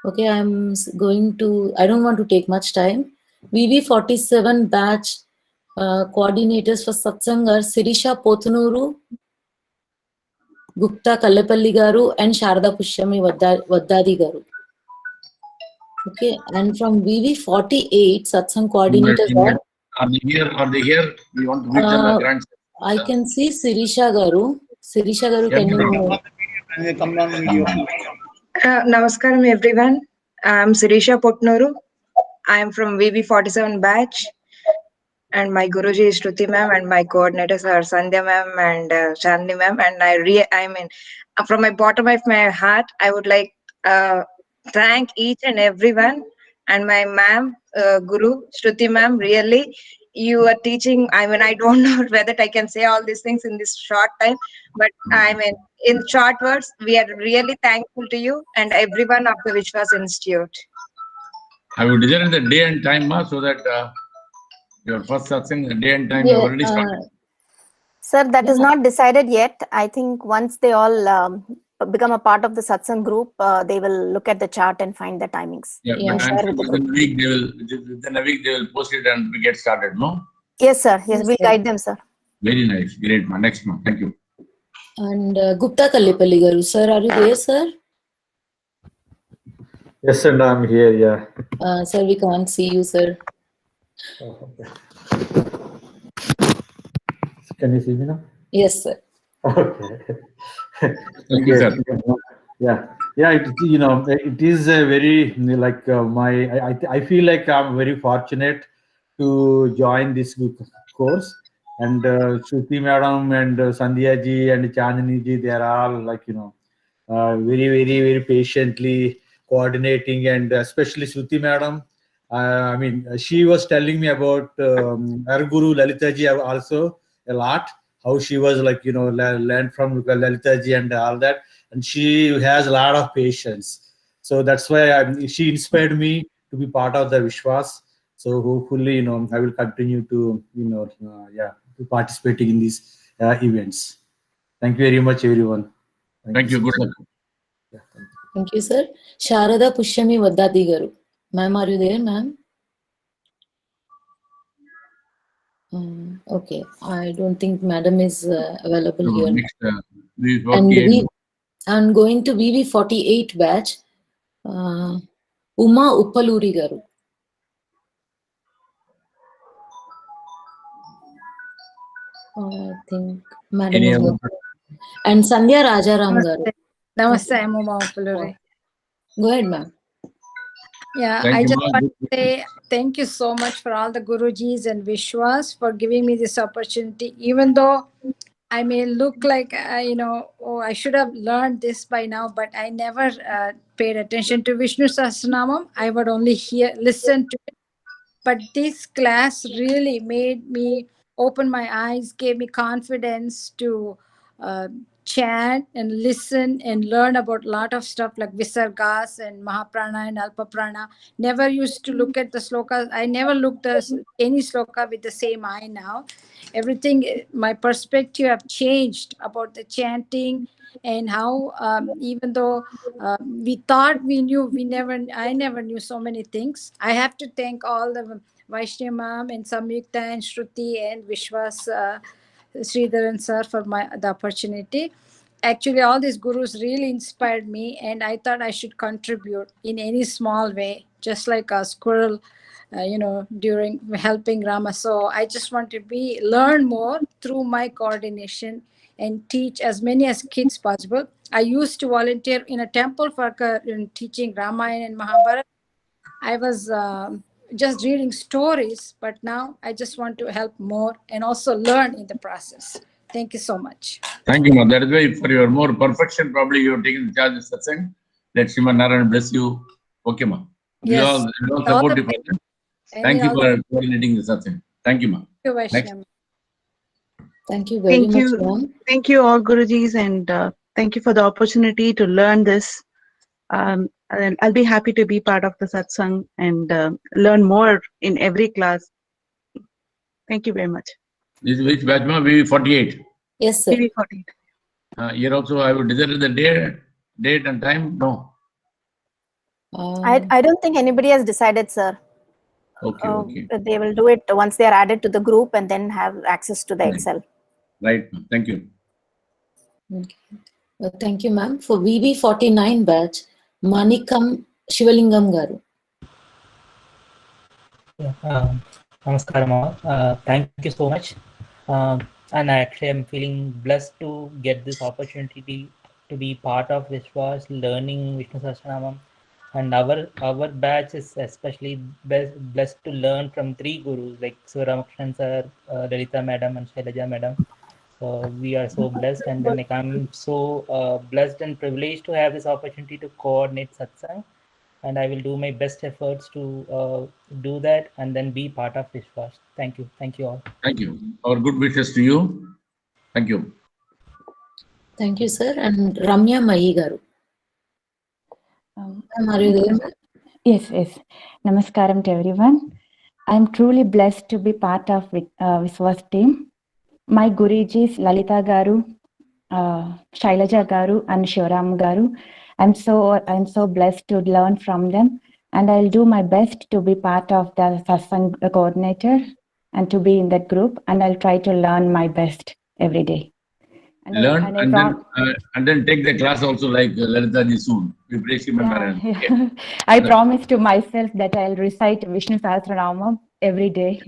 Okay, I don't want to take much time. VV47 batch coordinators for satsang are Sirisha Pothanuru, Gupta Kallepalli Garu, and Sharda Pushyami Vaddadi Garu. Okay, and from VV48, satsang coordinators Are they here? We want to give them a grand. I can see Sirisha Garu. Sirisha Garu, can you come down video, please? Namaskaram everyone. I'm Sirisha Potnuru. I am from VV47 batch, and my Guruji is Shruti ma'am, and my coordinators are Sandhya ma'am and Chandni ma'am. And I mean, from my bottom of my heart, I would like thank each and everyone, and my ma'am, Guru Shruti ma'am. Really, you are teaching. I mean, I don't know whether I can say all these things in this short time, but I mean, in short words, we are really thankful to you and everyone of the Vishwas Institute. I will design the day and time, so that your first satsang, the day and time, you already started. Sir, that is not decided yet. I think once they all become a part of the satsang group, they will look at the chart and find the timings. Yeah, and share with the within group. a week they will post it and we get started, no? Yes, sir. Yes, we'll guide them, sir. Very nice. Great, man. Next one. Thank you. And Gupta Kallepalli Garu, sir, are you there, sir? Yes, and I'm here, yeah. Sir, we can't see you, sir. Oh, okay. Can you see me now? Yes, sir. Okay. Thank you, sir. Yeah. It is a very like I feel like I'm very fortunate to join this course, and Shruti madam and Sandhya ji and Chandni ji, they are all like very, very, very patiently coordinating, and especially Shruti madam. I mean, she was telling me about her guru Lalita ji also a lot, how she was like learned from Lalita ji and all that, and she has a lot of patience. So that's why she inspired me to be part of the Vishwas. So hopefully, I will continue to to participating in these events. Thank you very much, everyone. Thank you. Good luck. Yeah, thank you. Thank you, sir. Sharada Pushyami Vaddadi Garu. Ma'am, are you there, ma'am? Okay, I don't think madam is available here. Next, VV48. I'm going to VV48 batch. Uma Uppaluri Garu. I think madam is not. And Sandhya Rajaram Garu. Namaste, I'm Uma Uppaluri. Go ahead, ma'am. Yeah, Thank I you, just ma'am. want to say thank you so much for all the Gurujis and Vishwas for giving me this opportunity. Even though I may look like, I should have learned this by now, but I never paid attention to Vishnu Sahastranamam. I would only listen to it. But this class really made me open my eyes, gave me confidence to chant and listen and learn about a lot of stuff like Visargas and Mahaprana and Alpaprana. Never used to look at the slokas. I never looked at any sloka with the same eye now. Everything, my perspective have changed about the chanting and how even though we thought we knew, I never knew so many things. I have to thank all the Vaishnav ma'am and Samyukta and Shruti and Vishwas Sridharan sir for the opportunity. Actually, all these gurus really inspired me, and I thought I should contribute in any small way, just like a squirrel during helping Rama. So I just want to learn more through my coordination and teach as many as kids possible. I used to volunteer in a temple for teaching Ramayana and Mahabharata. I was just reading stories, but now I just want to help more and also learn in the process. Thank you so much. Thank you, Ma. That is why for your more perfection, probably you have taken the charge of satsang. Let Sriman Narayan bless you. Okay, Ma. We all support you for that. Thank you for coordinating the satsang. Thank you, Ma. Next. Thank you very much, ma'am. Thank you all Gurujis, and thank you for the opportunity to learn this. And I'll be happy to be part of the satsang and learn more in every class. Thank you very much. This is which batch, Ma? VV48. Yes, sir. VV48. Here also, I would desire the date and time. No. I don't think anybody has decided, sir. Okay. They will do it once they are added to the group and then have access to the Excel. Right. Thank you. Okay. Thank you, ma'am. For VV49 batch, Manikam Shivalingam Garu. Namaskaram all. Thank you so much. And actually, I'm feeling blessed to get this opportunity to be part of Vishwas learning Vishnu Sahastranamam. And our batch is especially blessed to learn from 3 gurus like Suramakrishnan sir, Lalita madam, and Shailaja madam. So we are so blessed, and then I'm so blessed and privileged to have this opportunity to coordinate satsang. And I will do my best efforts to do that and then be part of Vishwas. Thank you. Thank you all. Thank you. Our good wishes to you. Thank you. Thank you, sir. And Ramya Mahi Garu. Are you there? Yes. Namaskaram to everyone. I'm truly blessed to be part of Vishwas team. My Gurujis, Lalita Garu, Shailaja Garu, and Shivaram Garu. I'm so blessed to learn from them, and I'll do my best to be part of the satsang coordinator and to be in that group, and I'll try to learn my best every day. And then take the class also like Lalita ji soon. We pray Sriman Narayan. Yeah. I promise to myself that I'll recite Vishnu Sahastranama every day.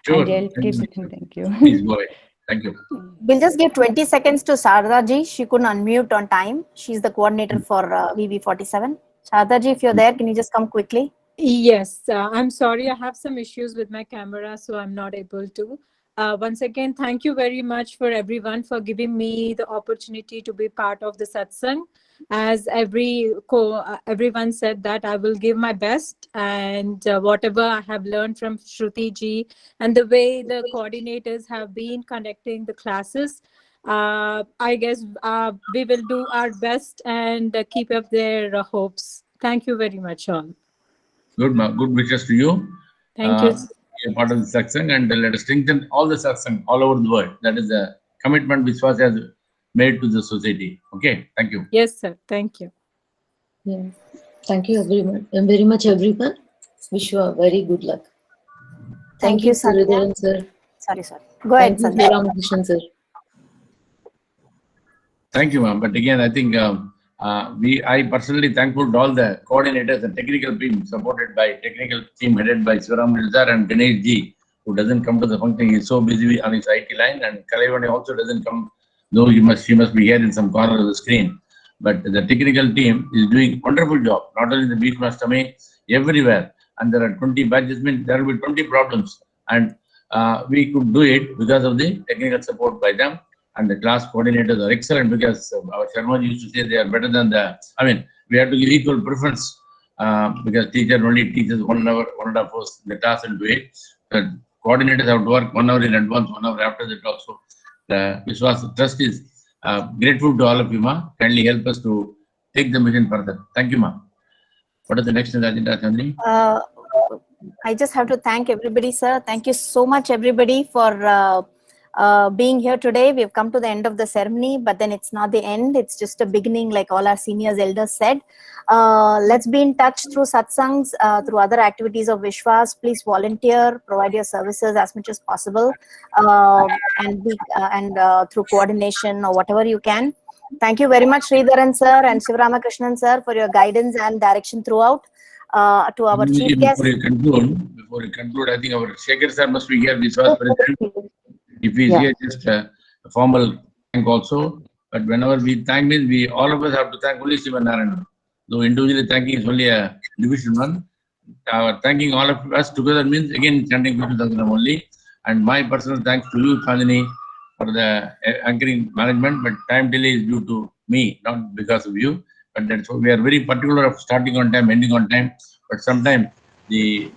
Sure. And I'll keep it. Thank you. Please go ahead. Thank you. We'll just give 20 seconds to Sharda ji. She couldn't unmute on time. She's the coordinator for VV47. Sharda ji, if you're there, can you just come quickly? Yes, I'm sorry. I have some issues with my camera, so I'm not able to. Once again, thank you very much for everyone for giving me the opportunity to be part of the satsang. As everyone said that I will give my best, and whatever I have learned from Shruti ji and the way the coordinators have been conducting the classes, I guess we will do our best and keep up their hopes. Thank you very much all. Good, ma. Good wishes to you. Thank you. Be a part of the satsang, and let us strengthen all the satsang all over the world. That is the commitment Vishwas has made to the society. Okay, thank you. Yes, sir. Thank you. Yeah. Thank you very much, everyone. Wish you a very good luck. Thank you, Sridharan sir. Sorry. Go ahead, Thank Sandhya. you, Ramakrishnan sir. Thank you, ma'am. But again, I think I personally thankful to all the coordinators and technical team supported by technical team headed by Sivaram sir and Ganesh ji, who doesn't come to the function. He's so busy on his IT line, and Kalayvani also doesn't come, though she must be here in some corner of the screen. But the technical team is doing wonderful job, not only in the Bhishmashtami, everywhere. And there are 20 batches, there will be 20 problems. And we could do it because of the technical support by them. And the class coordinators are excellent, because our Sharma used to say they are better than we have to give equal preference because teacher only teaches 1 hour, 1.5 hours in the class and do it. The coordinators have to work 1 hour in advance, 1 hour after that also. The Vishwas Trust is grateful to all of you, ma. Kindly help us to take the mission further. Thank you, ma. What is the next agenda, Chandni? I just have to thank everybody, sir. Thank you so much, everybody, for being here today. We have come to the end of the ceremony, but then it's not the end. It's just a beginning, like all our seniors, elders said. Let's be in touch through satsangs, through other activities of Vishwas. Please volunteer, provide your services as much as possible, and through coordination or whatever you can. Thank you very much, Sridharan sir and Sivaramakrishnan sir, for your guidance and direction throughout. to our chief guest. Before you conclude, I think our Shekhar sir must be here. Vishwas President. If he is here, just a formal thank also. But whenever we thank means we all of us have to thank only Shiva Narayana. Though individually thanking is only a division one. Thanking all of us together means again chanting Vishnu Sahasranam only. And my personal thanks to you, Chandini, for the anchoring management. But time delay is due to me, not because of you. But that's why we are very particular of starting on time, ending on time. But sometimes it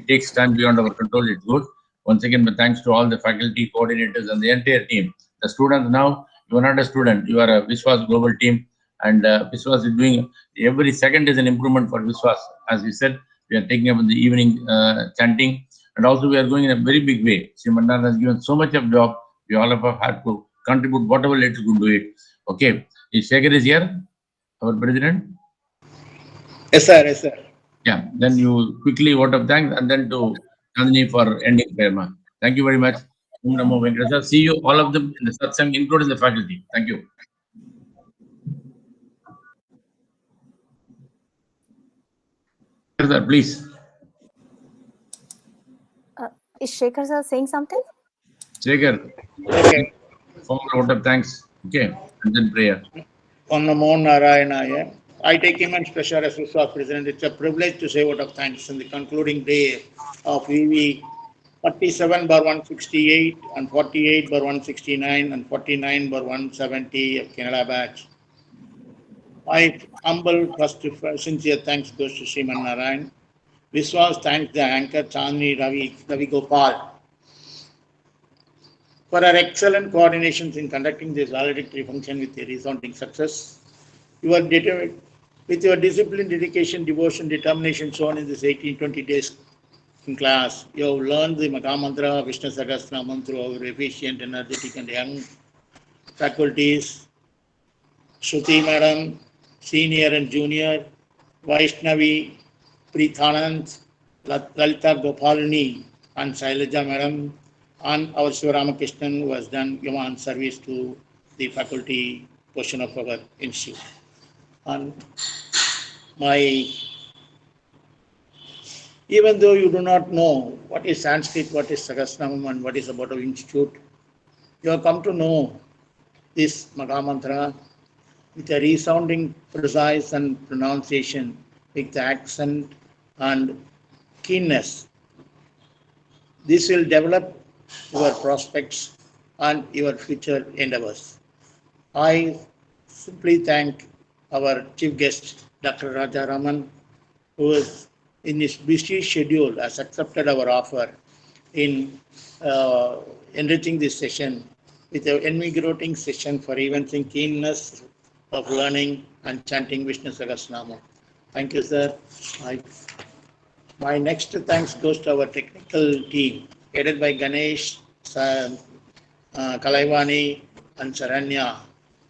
takes time beyond our control. It's good. Once again, my thanks to all the faculty, coordinators, and the entire team. The students now, you are not a student. You are a Vishwas global team. And Vishwas is doing, every second is an improvement for Vishwas. As we said, we are taking up in the evening chanting. And also we are going in a very big way. Srimandan has given so much of job. We all of us have to contribute whatever little could do it. Okay. Is Shekhar is here, our president? Yes, sir. Yes, sir. Yeah. Then you quickly vote of thanks and then to Chandni for ending prayer. Thank you very much. Om Namo Venkateswara. See you all of them in the satsang, including the faculty. Thank you. Sir, please. Is Shekhar sir saying something? Shekhar. Okay. Formal vote of thanks. Okay. And then prayer. Om Namo Narayanaya. I take immense pleasure as Vishwas President. It's a privilege to say word of thanks in the concluding day of VV47/168 and 48/169 and 49/170 of Canada batch. My humble first sincere thanks goes to Sriman Narayan. Vishwas thanks the anchor Chandni Ravi Gopal for our excellent coordinations in conducting this valedictory function with a resounding success. With your discipline, dedication, devotion, determination shown in this 18-20 days in class, you have learned the Mahamantra Vishnu Sahasranam through our efficient, energetic, and young faculties. Shruti Madam, Senior and Junior, Vaishnavi, Preethanand, Lalita Gopalini, and Shailaja Madam, and our Shiva Ramakrishnan, who has done human service to the faculty portion of our institute. And even though you do not know what is Sanskrit, what is Sahasranam, and what is about our institute, you have come to know this Mahamantra with a resounding, precise, and pronunciation, with the accent and keenness. This will develop your prospects and your future endeavors. I simply thank our chief guest, Dr. Raja Raman, who is in his busy schedule has accepted our offer in enriching this session with an invigorating session for evincing keenness of learning and chanting Vishnu Sahasranama. Thank you, sir. My next thanks goes to our technical team, headed by Ganesh, Kalaivani, and Saranya,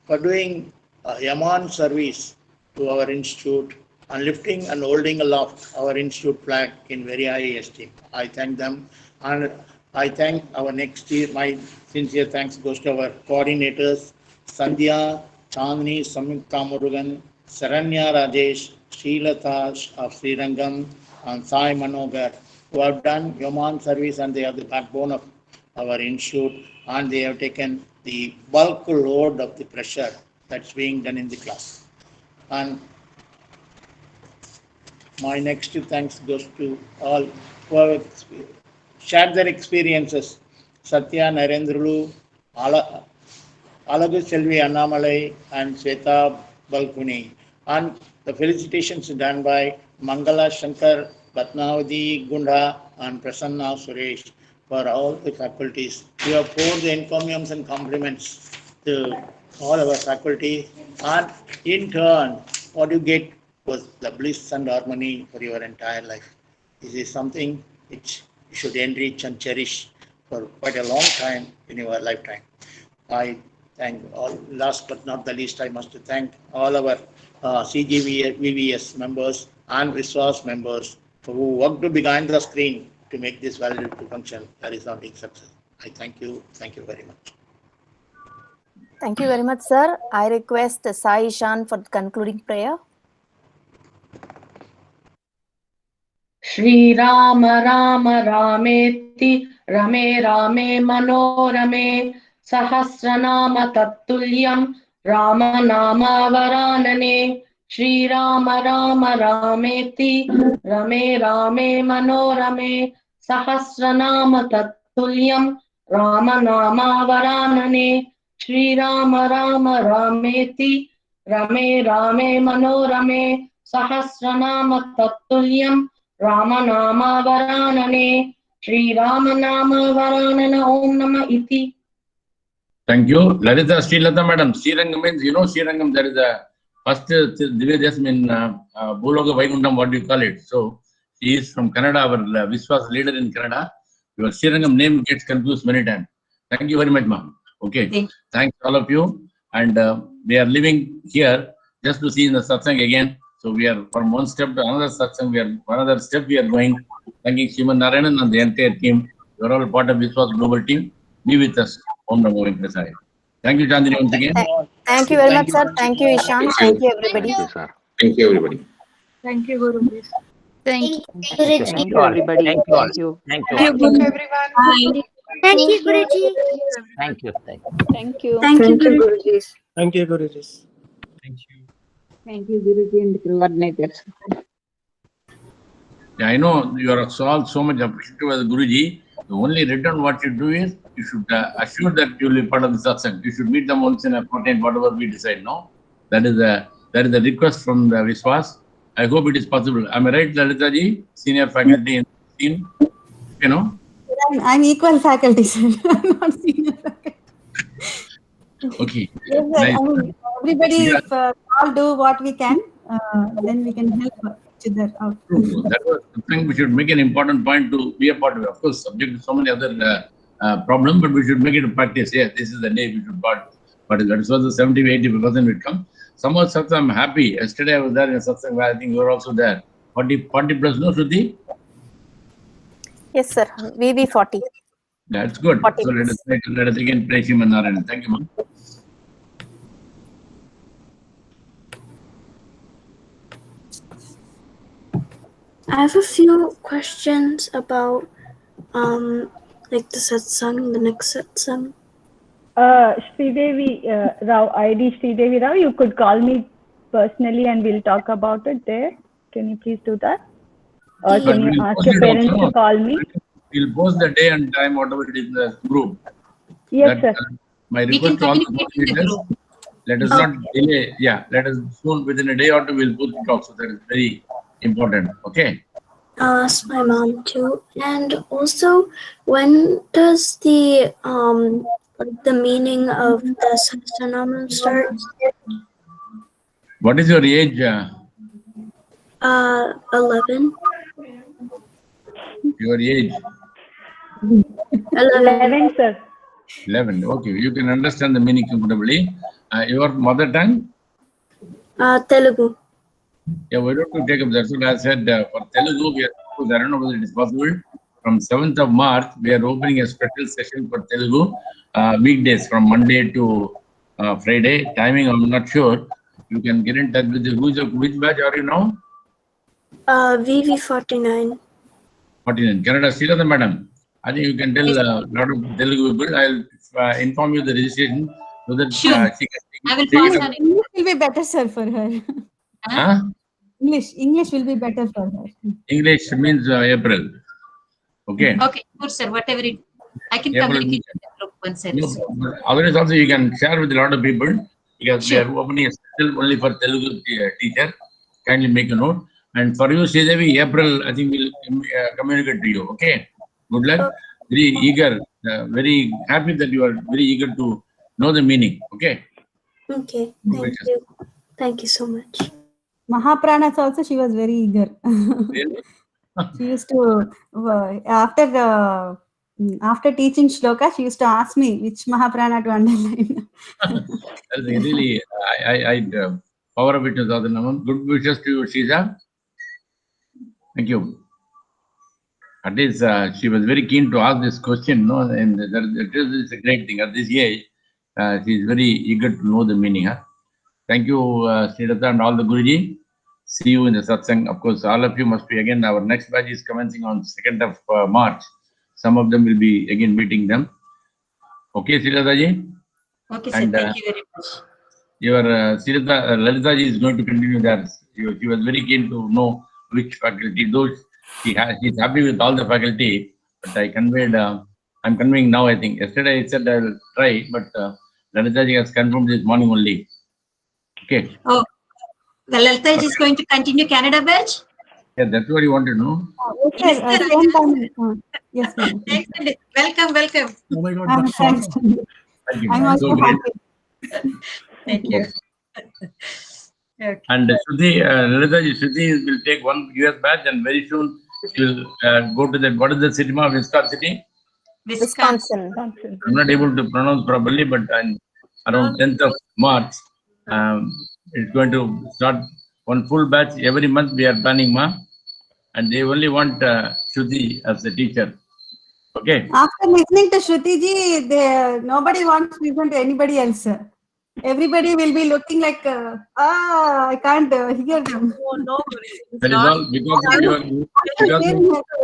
for doing Yaman service to our institute and lifting and holding aloft our institute flag in very high esteem. I thank them, and I thank our next year. My sincere thanks goes to our coordinators, Sandhya, Chandni, Samyukta Murugan, Saranya Rajesh, Srilata of Srirangam, and Sai Manogar, who have done human service, and they are the backbone of our institute, and they have taken the bulk load of the pressure that's being done in the class. And my next thanks goes to all who have shared their experiences. Satya Narendra Ji, Alagu Salvi Anamalaiji, and Sweta Balkuni. And the felicitations done by Mangala Shankar, Patnavati Gunda, and Prasanna Suresh for all the faculties. We have poured the encomiums and compliments to all our faculty, and in turn, what you get was the bliss and harmony for your entire life. This is something which you should enrich and cherish for quite a long time in your lifetime. I thank all. Last but not the least, I must thank all our VVS members and Vishwas members who worked behind the screen to make this valedictory function a resounding success. I thank you. Thank you very much. Thank you very much, sir. I request Sai Ishan for the concluding prayer. Shriram Ram रामेति रमे रामे मनोरमे सहस्रनाम तत्तुल्यं राम नामावरानने श्रीराम राम रामेति रमे रामे मनोरमे सहस्रनाम तत्तुल्यं राम नामावरानने श्रीराम राम रामेति रमे रामे मनोरमे सहस्रनाम तत्तुल्यं राम नामावरानने श्रीराम नामावरानन ओम नमः इति. Thank you. Lalita Srilata Madam. Srirangam means, you know, Srirangam, there is a first Divyadhyasam in Bhuloga Vaikuntham, what do you call it? So, she is from Canada, our Vishwas leader in Canada. Your Srirangam name gets confused many times. Thank you very much, ma'am. Okay. Thanks all of you. And we are living here just to see in the satsang again. So, we are from one step to another satsang. Another step we are going. Thanking Sriman Narayanan and the entire team. You are all part of Vishwas global team. Be with us. Om Namo Venkatesaya. Thank you, Chandini, once again. Thank you very much, sir. Thank you, Ishan. Thank you, everybody. Thank you, sir. Thank you, everybody. Thank you, Guruji. Thank you, Thank Guruji. you, everybody. Thank you all. Thank you. Thank you Thank all. you, everyone. Thank you, Guruji. Thank you. Thank you. Thank you. Thank you, Guruji. Thank you, Guruji. Thank you. Thank you, Guruji and the coordinators. Yeah, I know you are all so much appreciative as Guruji. The only return what you do is you should assure that you will be part of the satsang. You should meet them once in a fortnight, whatever we decide. No, that is a request from the Vishwas. I hope it is possible. Am I right, Lalita Ji, senior faculty in the team? You know. I'm equal faculty, sir. I'm not senior faculty. Okay. Yes, sir. Nice. I mean, everybody, Yeah. if all do what we can, then we can help each other out. That was something we should make an important point to be a part of it. Of course, subject to so many other problems, but we should make it a practice. Yeah, this is the day we should part. But that is what the 70-80% will come. Somehow, Satya, I'm happy. Yesterday I was there in Satsang where I think you were also there. 40 plus, no, Shruti? Yes, sir. VV40. That's good. 40 So let us again praise Sriman Narayanan. Thank you, ma'am. I have a few questions about like the satsang, the next satsang. Sridevi Rao, ID Sridevi Rao, you could call me personally and we'll talk about it there. Can you please do that? Or can you ask your parents to call me? We'll post the day and time, whatever it is in the group. Yes, sir. My request to all the coordinators, let us not delay. Yeah, let us soon, within a day or two, we'll put the talk. So that is very important. Okay. I'll ask my mom too. And also, when does the meaning of the Sahastranama start? What is your age? 11. Your age? 11, sir. 11. Okay, you can understand the meaning comfortably. Your mother tongue? Telugu. Yeah, why don't you take up? That's what I said. For Telugu, we are, I don't know whether it is possible. From 7th of March, we are opening a special session for Telugu weekdays from Monday to Friday. Timing, I'm not sure. You can get in touch with which batch are you now? VV49. 49. Canada, Srilata madam. I think you can tell a lot of Telugu people. I'll inform you the registration so that she can. I will pass on. English will be better, sir, for her. Huh? English will be better for her. English means April. Okay. Okay, good, sir. Whatever it, I can April communicate with the group once I receive. Otherwise, also you can share with a lot of people because we are opening a special only for Telugu teacher. Kindly make a note. And for you, Sridevi, April, I think we'll communicate to you. Okay. Good luck. Very eager, very happy that you are very eager to know the meaning. Okay. Okay, thank you. Thank you so much. Mahapranas also, she was very eager. Really? She used to, after teaching shloka, she used to ask me which Mahaprana to underline. That's really, power of witness. Good wishes to you, Shiza. Thank you. At least she was very keen to ask this question, no? And that is a great thing. At this age, she is very eager to know the meaning. Huh? Thank you, Sridhar and all the Guruji. see you in the satsang. Of course, all of you must be again. Our next batch is commencing on 2nd of March. Some of them will be again meeting them. Okay, Srilata ji. Okay, sir. And Thank you very much. your Lalita ji is going to continue there. She was very keen to know which faculty. Though she's happy with all the faculty, but I conveyed. I'm conveying now. I think yesterday I said I'll try, but Lalita ji has confirmed this morning only. Okay. Oh, the Lalita is going to continue Canada batch. Yeah, that's what you want to know. Yes, sir. Same time. Yes, ma'am. Excellent. Welcome, welcome. Oh my God, that's Thanks. awesome. Thank you. I'm So also great. happy. Thank you. Okay. And Lalita ji, Shruti will take one US batch, and very soon she will go to that. What is the city of Wisconsin city? Wisconsin. I'm not able to pronounce properly, but around 10th of March, it's going to start one full batch every month. We are planning, ma, and they only want Shruti as a teacher. Okay. After listening to Shruti ji, nobody wants to listen to anybody else. Everybody will be looking like, I can't hear them. Oh, no, That is all because of your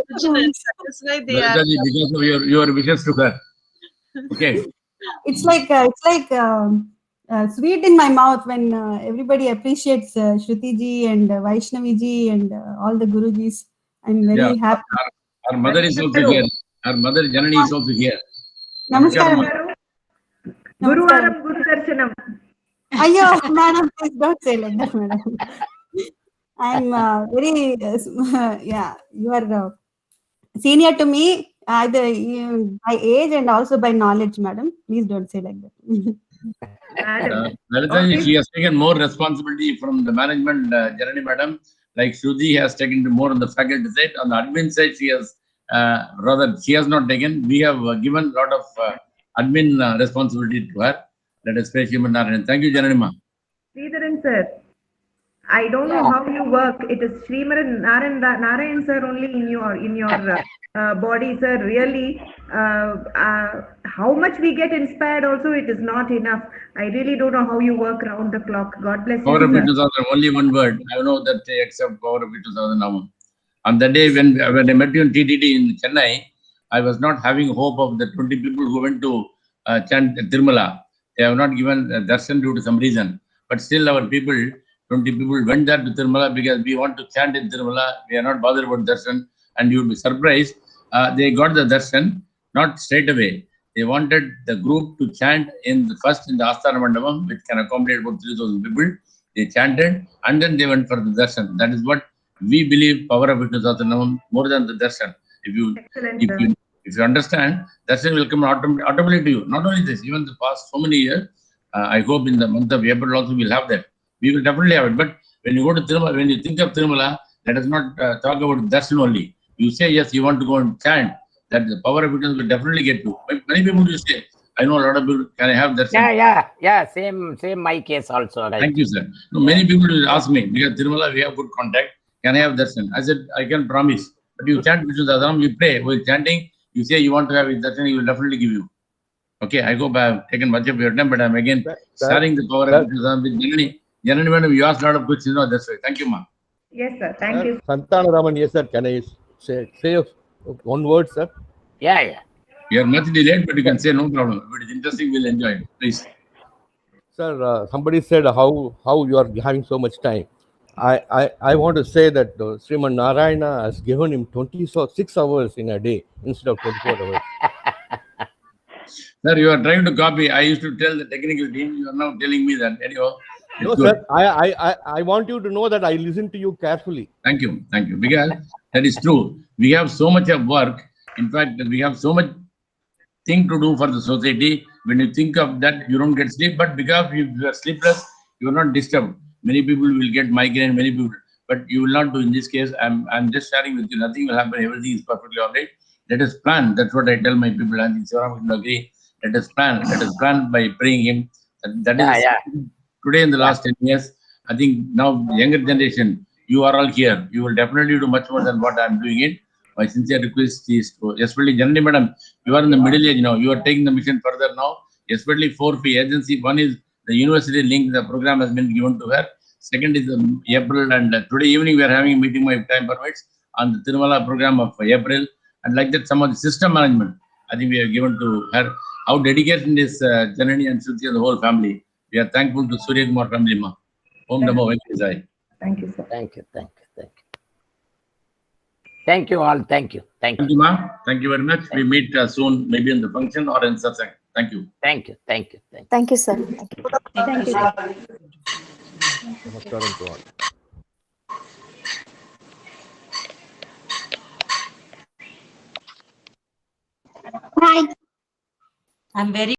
that's why they are. because of your wishes to her. Okay. It's like sweet in my mouth when everybody appreciates Shruti ji and Vaishnavi ji and all the Gurujis. I'm very happy. Our mother is also here. Our mother Janani is also here. Namaskaram. Guruvaram Guru Darshanam. Ayyo, madam, please don't say like that, madam. I'm very, you are senior to me, either by age and also by knowledge, madam. Please don't say like that. Lalita, she has taken more responsibility from the management, Janani madam. Like Shruti has taken more on the faculty side. On the admin side, she has she has not taken. We have given a lot of admin responsibility to her. Let us pray Srimad Narayan. Thank you, Janani ma. Sridharan sir, I don't know how you work. It is Srimad Narayan sir only in your body, sir. Really, how much we get inspired also, it is not enough. I really don't know how you work round the clock. God bless Power of you, Vishnu sir. Sahasranama, only one word. I know that they accept power of Vishnu Sahasranama. On the day when I met you in TTD in Chennai, I was not having hope of the 20 people who went to chant Tirumala. They have not given darshan due to some reason. But still our people, 20 people went there to Tirumala because we want to chant in Tirumala. We are not bothered about darshan. And you will be surprised. They got the darshan, not straight away. They wanted the group to chant in the Asthana Mandapam, which can accommodate about 3,000 people. They chanted and then they went for the darshan. That is what we believe, power of Vishnu Sahasranama more than the darshan. If you understand, darshan will come automatically to you. Not only this, even the past so many years, I hope in the month of April also we'll have that. We will definitely have it. But when you go to Tirumala, when you think of Tirumala, let us not talk about darshan only. You say yes, you want to go and chant. That the power of Vishnu will definitely get you. Many people will say, I know a lot of people, can I have darshan? Yeah. Same my case also. Right? Thank you, sir. No, many people will ask me, because Tirumala we have good contact. Can I have darshan? I said, I can promise. But you chant Vishnu Sahasranama, you pray. While chanting, you say you want to have darshan, he will definitely give you. Okay, I hope I have taken much of your time, but I'm again sharing the power of Vishnu Sahasranama with Janani. Janani madam, you asked a lot of questions. No, that's right. Thank you, ma. Yes, sir. Thank you. Santana yes, sir. Can I say one word, sir? Yeah. You are much delayed, but you can say no problem. If it is interesting, we'll enjoy it. Please. Sir, somebody said how you are having so much time. I want to say that Srimad Narayana has given him 26 hours in a day instead of 24 hours. Sir, you are trying to copy. I used to tell the technical team. You are now telling me that. Anyhow, no, good. Sir. I want you to know that I listen to you carefully. Thank you. Because that is true. We have so much of work. In fact, we have so much thing to do for the society. When you think of that, you don't get sleep. But because you are sleepless, you are not disturbed. Many people will get migraine. Many people, but you will not do in this case. I'm just sharing with you. Nothing will happen. Everything is perfectly all right. Let us plan. That's what I tell my people. And Sivaram will agree. Let us plan. Let us plan by praying him. That is today in the last 10 years. I think now younger generation, you are all here. You will definitely do much more than what I'm doing it. My sincere request is to, especially Janani madam, you are in the middle age now. You are taking the mission further now. Especially 4 fee agency. One is the university link. The program has been given to her. Second is April, and today evening we are having a meeting, if time permits, on the Tirumala program of April, and like that some of the system management, I think we have given to her. How dedication is Janani and Shruti and the whole family. We are thankful to Surya Kumar family. Ma. Om Namo Venkatesaya. Thank you, sir. Thank you. Thank you. Thank you. Thank you all. Thank you. Thank Thank you. you, ma'am. Thank you very much. We meet soon, maybe in the function or in satsang. Thank you. Thank you. Thank you. Thank you. Thank you, sir. Thank you. Thank you. Namaskaram to all. Hi. I'm very